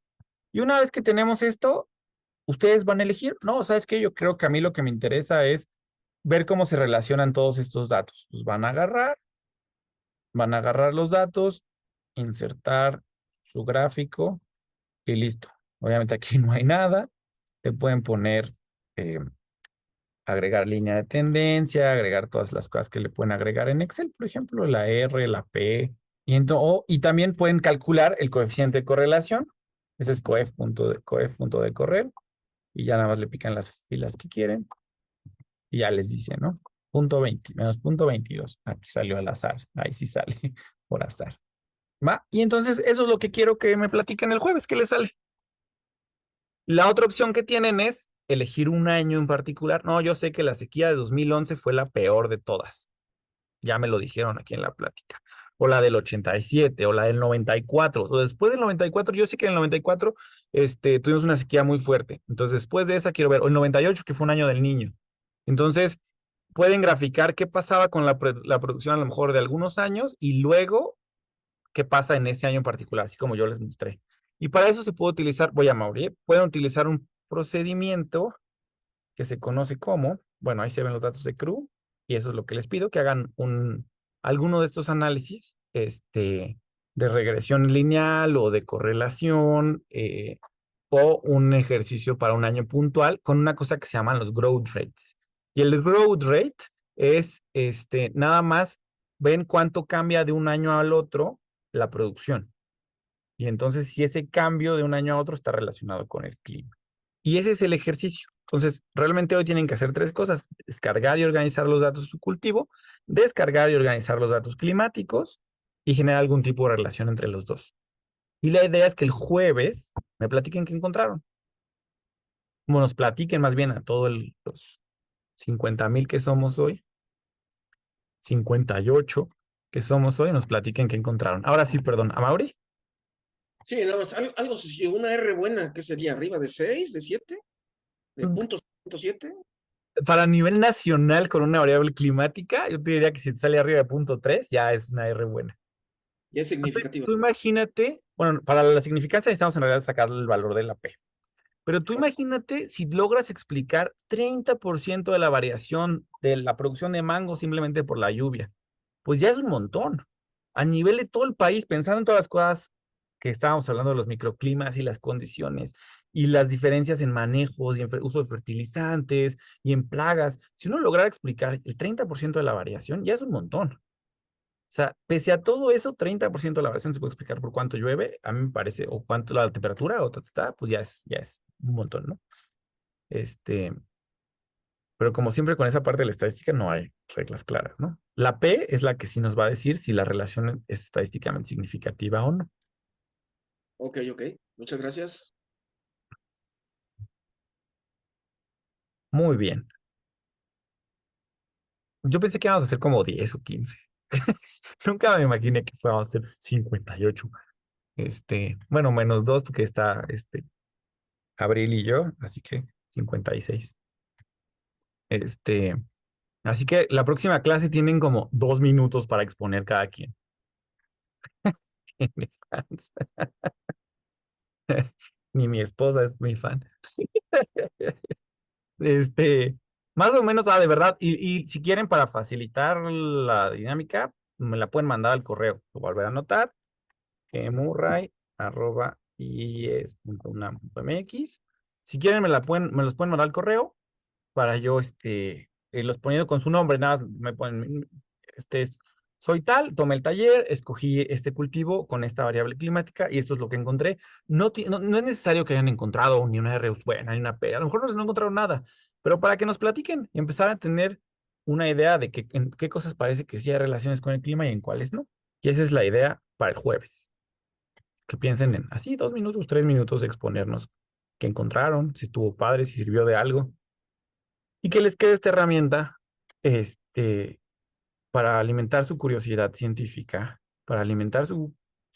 Y una vez que tenemos esto, ustedes van a elegir. No, ¿sabes qué? Yo creo que a mí lo que me interesa es ver cómo se relacionan todos estos datos. Pues van a agarrar los datos, insertar su gráfico y listo. Obviamente aquí no hay nada. Le pueden poner, agregar línea de tendencia, agregar todas las cosas que le pueden agregar en Excel, por ejemplo, la R, la P. Y también pueden calcular el coeficiente de correlación. Ese es coef.de correl. Y ya nada más le pican las filas que quieren. Y ya les dice, ¿no? punto 20, menos punto 22. Aquí salió al azar. Ahí sí sale por azar. ¿Va? Y entonces eso es lo que quiero que me platiquen el jueves. ¿Qué les sale? La otra opción que tienen es elegir un año en particular. No, yo sé que la sequía de 2011 fue la peor de todas. Ya me lo dijeron aquí en la plática. O la del 87, o la del 94. O después del 94, yo sé que en el 94 tuvimos una sequía muy fuerte. Entonces, después de esa quiero ver, o el 98, que fue un año del niño. Entonces, pueden graficar qué pasaba con la producción a lo mejor de algunos años y luego qué pasa en ese año en particular, así como yo les mostré. Y para eso se puede utilizar, voy a Mauri, pueden utilizar un procedimiento que se conoce como, bueno, ahí se ven los datos de CRU, y eso es lo que les pido, que hagan alguno de estos análisis de regresión lineal o de correlación, o un ejercicio para un año puntual con una cosa que se llaman los growth rates. Y el growth rate es nada más ven cuánto cambia de un año al otro la producción. Y entonces si ese cambio de un año a otro está relacionado con el clima. Y ese es el ejercicio. Entonces, realmente hoy tienen que hacer tres cosas: descargar y organizar los datos de su cultivo, descargar y organizar los datos climáticos y generar algún tipo de relación entre los dos. Y la idea es que el jueves me platiquen qué encontraron. Como nos platiquen más bien a todos los 50,000 que somos hoy, 58 que somos hoy, nos platiquen qué encontraron. Ahora sí, perdón, ¿a Mauri? Sí, nada más, algo sencillo. Una R buena, ¿qué sería? ¿Arriba de 6, de 7? ¿De punto 7? Para nivel nacional con una variable climática, yo te diría que si te sale arriba de punto 3, ya es una R buena. Ya es significativo. Tú imagínate, bueno, para la significancia necesitamos en realidad sacar el valor de la P. Pero tú imagínate si logras explicar 30% de la variación de la producción de mango simplemente por la lluvia. Pues ya es un montón. A nivel de todo el país, pensando en todas las cosas que estábamos hablando de los microclimas y las condiciones y las diferencias en manejos y en uso de fertilizantes y en plagas, si uno lograra explicar el 30% de la variación, ya es un montón. O sea, pese a todo eso, 30% de la variación se puede explicar por cuánto llueve, a mí me parece, o cuánto la temperatura, o pues ya es un montón, ¿no? Pero como siempre con esa parte de la estadística no hay reglas claras, ¿no? La P es la que sí nos va a decir si la relación es estadísticamente significativa o no. Ok. Muchas gracias. Muy bien. Yo pensé que íbamos a hacer como 10 o 15. Nunca me imaginé que fuéramos a hacer 58. Bueno, menos 2 porque está Abril y yo, así que 56. Así que la próxima clase tienen como 2 minutos para exponer cada quien. Tiene fans. Ni mi esposa es mi fan. Más o menos, de verdad. Y si quieren, para facilitar la dinámica, me la pueden mandar al correo. Lo volver a anotar. murray@ies.unam.mx. Si quieren, me los pueden mandar al correo para yo los poniendo con su nombre. Nada más me ponen, soy tal, tomé el taller, escogí este cultivo con esta variable climática y esto es lo que encontré. No es necesario que hayan encontrado ni una R buena ni una P. A lo mejor no encontraron nada, pero para que nos platiquen y empezar a tener una idea de en qué cosas parece que sí hay relaciones con el clima y en cuáles no. Y esa es la idea para el jueves. Que piensen en así 2 minutos, 3 minutos de exponernos qué encontraron, si estuvo padre, si sirvió de algo. Y que les quede esta herramienta, para alimentar su curiosidad científica, para alimentar sus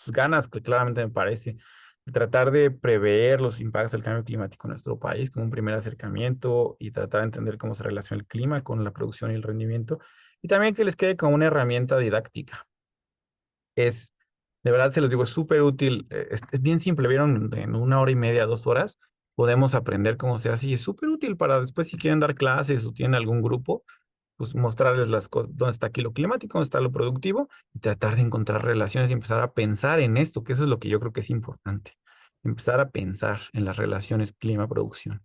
ganas, que claramente me parece, de tratar de prever los impactos del cambio climático en nuestro país como un primer acercamiento y tratar de entender cómo se relaciona el clima con la producción y el rendimiento, y también que les quede como una herramienta didáctica. De verdad se los digo, es súper útil, es bien simple, vieron, en 1 hora y media, 2 horas, podemos aprender cómo se hace y es súper útil para después si quieren dar clases o tienen algún grupo, pues mostrarles dónde está aquí lo climático, dónde está lo productivo y tratar de encontrar relaciones y empezar a pensar en esto, que eso es lo que yo creo que es importante. Empezar a pensar en las relaciones clima-producción.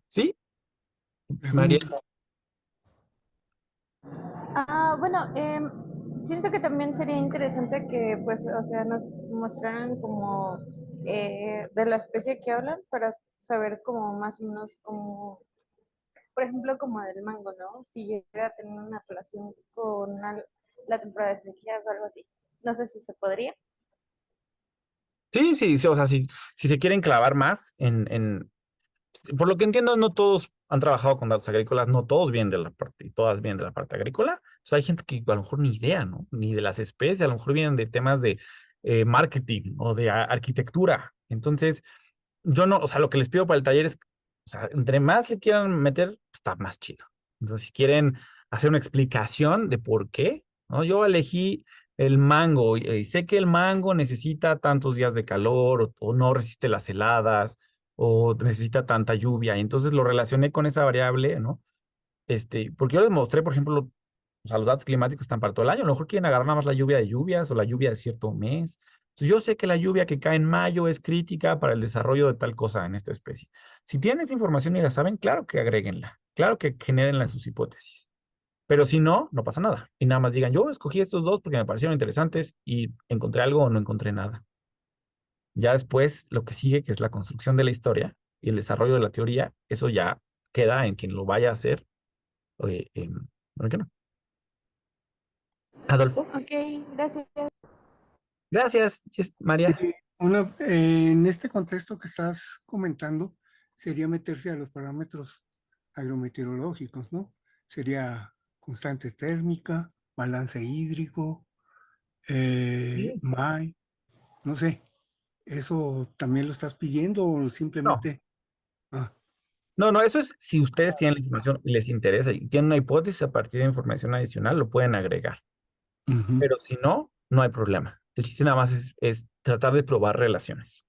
¿Sí? María. Bueno, siento que también sería interesante que, pues, o sea, nos mostraran como de la especie que hablan para saber como más o menos como por ejemplo, como del mango, ¿no? Si llega a tener una relación con la temporada de sequías o algo así. No sé si se podría. Sí, sí, sí, o sea, si se quieren clavar más por lo que entiendo, no todos han trabajado con datos agrícolas, no todos vienen de la parte, y todas vienen de la parte agrícola. O sea, hay gente que a lo mejor ni idea, ¿no? Ni de las especies, a lo mejor vienen de temas de marketing o de arquitectura. Entonces, yo no, o sea, lo que les pido para el taller es, o sea, entre más le quieran meter, está más chido. Entonces, si quieren hacer una explicación de por qué, ¿no? Yo elegí el mango y sé que el mango necesita tantos días de calor o no resiste las heladas o necesita tanta lluvia. Y entonces lo relacioné con esa variable, ¿no? Porque yo les mostré, por ejemplo, o sea, los datos climáticos están para todo el año. A lo mejor quieren agarrar nada más la lluvia de lluvias o la lluvia de cierto mes. Entonces, yo sé que la lluvia que cae en mayo es crítica para el desarrollo de tal cosa en esta especie. Si tienen esa información y la saben, claro que agréguenla, claro que genérenla en sus hipótesis. Pero si no, no pasa nada. Y nada más digan, yo escogí estos dos porque me parecieron interesantes y encontré algo o no encontré nada. Ya después, lo que sigue, que es la construcción de la historia y el desarrollo de la teoría, eso ya queda en quien lo vaya a hacer. ¿Por qué no? Adolfo. Ok, gracias. Gracias, María. En este contexto que estás comentando, sería meterse a los parámetros agrometeorológicos, ¿no? Sería constante térmica, balance hídrico, MAI, no sé. ¿Eso también lo estás pidiendo o No, simplemente? Ah, no, eso es si ustedes tienen la información y les interesa y tienen una hipótesis a partir de información adicional, lo pueden agregar. ujú. Pero si no, no hay problema. El chiste nada más es tratar de probar relaciones.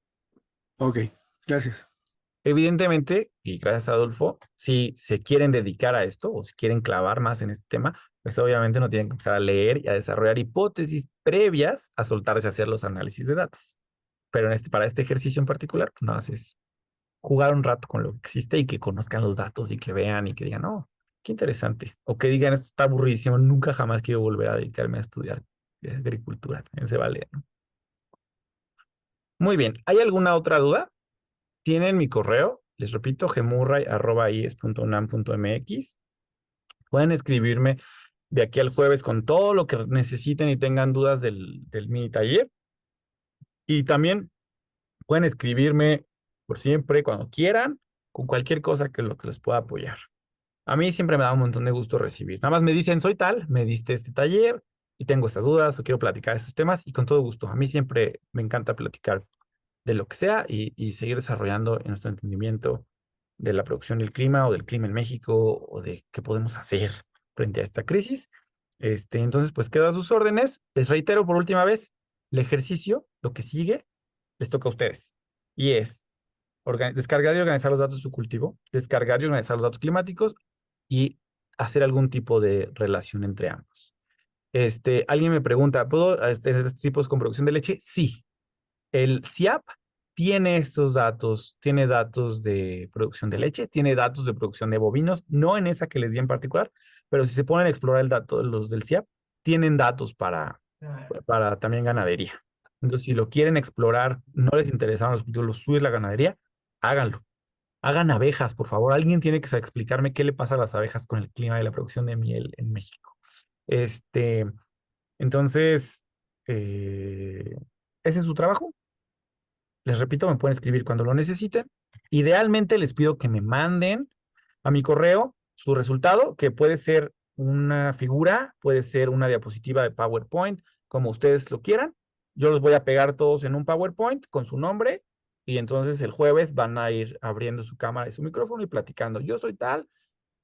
Ok, gracias. Evidentemente, y gracias a Adolfo, si se quieren dedicar a esto o si quieren clavar más en este tema, pues obviamente no tienen que empezar a leer y a desarrollar hipótesis previas a soltarse a hacer los análisis de datos. Pero para este ejercicio en particular, pues nada más es jugar un rato con lo que existe y que conozcan los datos y que vean y que digan, oh, qué interesante. O que digan, esto está aburridísimo, nunca jamás quiero volver a dedicarme a estudiar agricultura. También se vale, ¿no? Muy bien, ¿hay alguna otra duda? Tienen mi correo, les repito, gemurray@ies.unam.mx. Pueden escribirme de aquí al jueves con todo lo que necesiten y tengan dudas del mini taller. Y también pueden escribirme por siempre, cuando quieran, con cualquier cosa que lo que les pueda apoyar. A mí siempre me da un montón de gusto recibir. Nada más me dicen, soy tal, me diste este taller y tengo estas dudas o quiero platicar estos temas y con todo gusto. A mí siempre me encanta platicar de lo que sea y seguir desarrollando en nuestro entendimiento de la producción del clima o del clima en México o de qué podemos hacer frente a esta crisis. Entonces, pues quedo a sus órdenes. Les reitero por última vez, el ejercicio, lo que sigue, les toca a ustedes. Y es descargar y organizar los datos de su cultivo, descargar y organizar los datos climáticos y hacer algún tipo de relación entre ambos. Alguien me pregunta, ¿puedo tener estos tipos con producción de leche? Sí. El CIAP tiene estos datos, tiene datos de producción de leche, tiene datos de producción de bovinos, no en esa que les di en particular, pero si se ponen a explorar el dato de los del CIAP, tienen datos para también ganadería. Entonces, si lo quieren explorar, no les interesaron los cultivos, los suyos, la ganadería, háganlo. Hagan abejas, por favor. Alguien tiene que explicarme qué le pasa a las abejas con el clima y la producción de miel en México. Este, entonces, ese es su trabajo. Les repito, me pueden escribir cuando lo necesiten. Idealmente les pido que me manden a mi correo su resultado, que puede ser una figura, puede ser una diapositiva de PowerPoint, como ustedes lo quieran. Yo los voy a pegar todos en un PowerPoint con su nombre y entonces el jueves van a ir abriendo su cámara y su micrófono y platicando. Yo soy tal,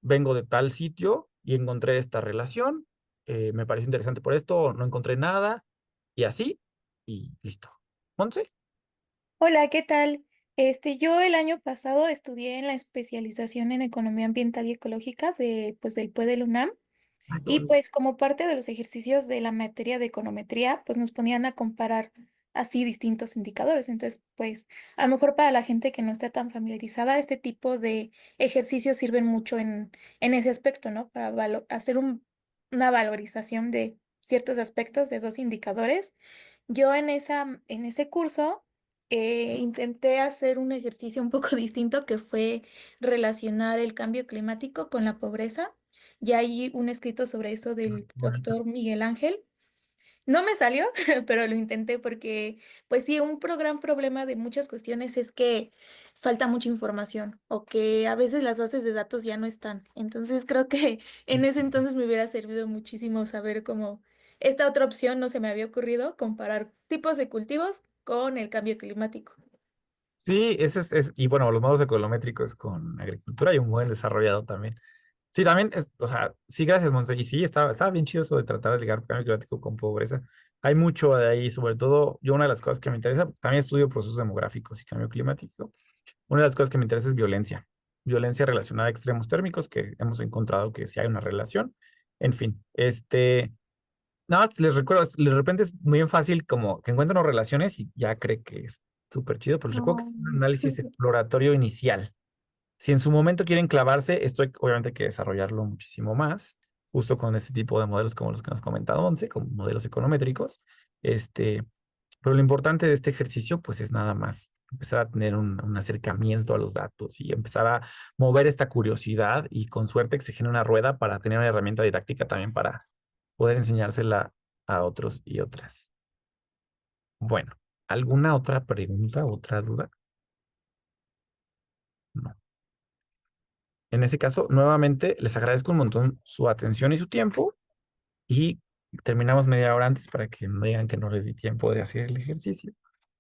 vengo de tal sitio y encontré esta relación, me pareció interesante por esto, no encontré nada y así y listo. Monse. Hola, ¿qué tal? Yo el año pasado estudié en la especialización en Economía Ambiental y Ecológica del PUE del UNAM y pues como parte de los ejercicios de la materia de econometría, pues nos ponían a comparar así distintos indicadores. Entonces, pues a lo mejor para la gente que no está tan familiarizada, este tipo de ejercicios sirven mucho en ese aspecto, ¿no? Para hacer una valorización de ciertos aspectos de dos indicadores. Yo en ese curso intenté hacer un ejercicio un poco distinto que fue relacionar el cambio climático con la pobreza. Y hay un escrito sobre eso del doctor Miguel Ángel. No me salió, pero lo intenté porque, pues sí, gran problema de muchas cuestiones es que falta mucha información o que a veces las bases de datos ya no están. Entonces creo que en ese entonces me hubiera servido muchísimo saber cómo esta otra opción no se me había ocurrido, comparar tipos de cultivos con el cambio climático. Sí, y bueno, los modos econométricos con agricultura y un buen desarrollado también. Sí, también, o sea, sí, gracias, Monse. Y sí, estaba bien chido eso de tratar de ligar cambio climático con pobreza. Hay mucho de ahí, sobre todo, yo una de las cosas que me interesa, también estudio procesos demográficos y cambio climático. Una de las cosas que me interesa es violencia. Violencia relacionada a extremos térmicos, que hemos encontrado que sí hay una relación. En fin, nada más les recuerdo, de repente es muy fácil como que encuentran relaciones y ya cree que es súper chido, pero les recuerdo que es un análisis exploratorio inicial. Si en su momento quieren clavarse, esto hay obviamente que desarrollarlo muchísimo más, justo con este tipo de modelos como los que nos ha comentado Once, como modelos econométricos. Pero lo importante de este ejercicio, pues es nada más empezar a tener un acercamiento a los datos y empezar a mover esta curiosidad y con suerte que se genere una rueda para tener una herramienta didáctica también para poder enseñársela a otros y otras. Bueno, ¿alguna otra pregunta, otra duda? No. En ese caso, nuevamente, les agradezco un montón su atención y su tiempo y terminamos media hora antes para que no digan que no les di tiempo de hacer el ejercicio.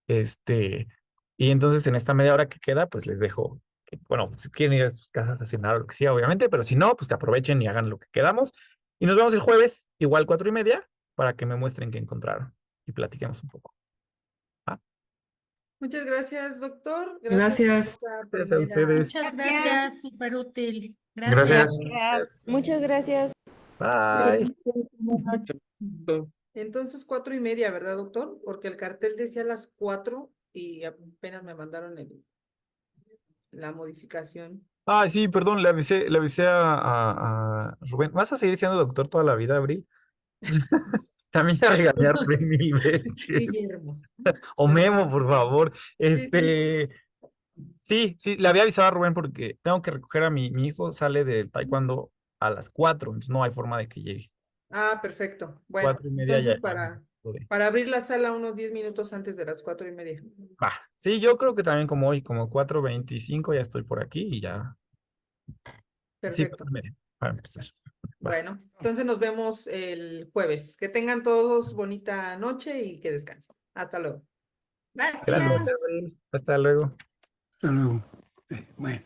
Y entonces en esta media hora que queda, pues les dejo, bueno, si quieren ir a sus casas a cenar o lo que sea, obviamente, pero si no, pues que aprovechen y hagan lo que quedamos. Y nos vemos el jueves, igual 4:30, para que me muestren qué encontraron y platiquemos un poco. ¿Va? Muchas gracias, doctor. Gracias. por esta Gracias a primera- ustedes. Muchas gracias, súper útil. Gracias. Gracias. Muchas gracias. Bye. Entonces, 4:30, ¿verdad, doctor? Porque el cartel decía las 4 y apenas me mandaron la modificación. Ay, sí, perdón, le avisé a Rubén. ¿Vas a seguir siendo doctor toda la vida, Abril? También a regañar a Rubén 1000 veces. Guillermo. O Memo, por favor. Sí, sí. Sí, le había avisado a Rubén porque tengo que recoger a mi hijo, sale del taekwondo a las 4, entonces no hay forma de que llegue. Ah, perfecto. Bueno, 4:30 entonces ya. para abrir la sala unos 10 minutos antes de las 4:30. Va. Sí, yo creo que también como hoy, como 4:25 ya estoy por aquí y ya. Sí, Perfecto. 4:30 para empezar. Va. Bueno, entonces nos vemos el jueves. Que tengan todos bonita noche y que descansen. Hasta luego. Gracias, Abril. Hasta luego. Hasta luego. Bueno.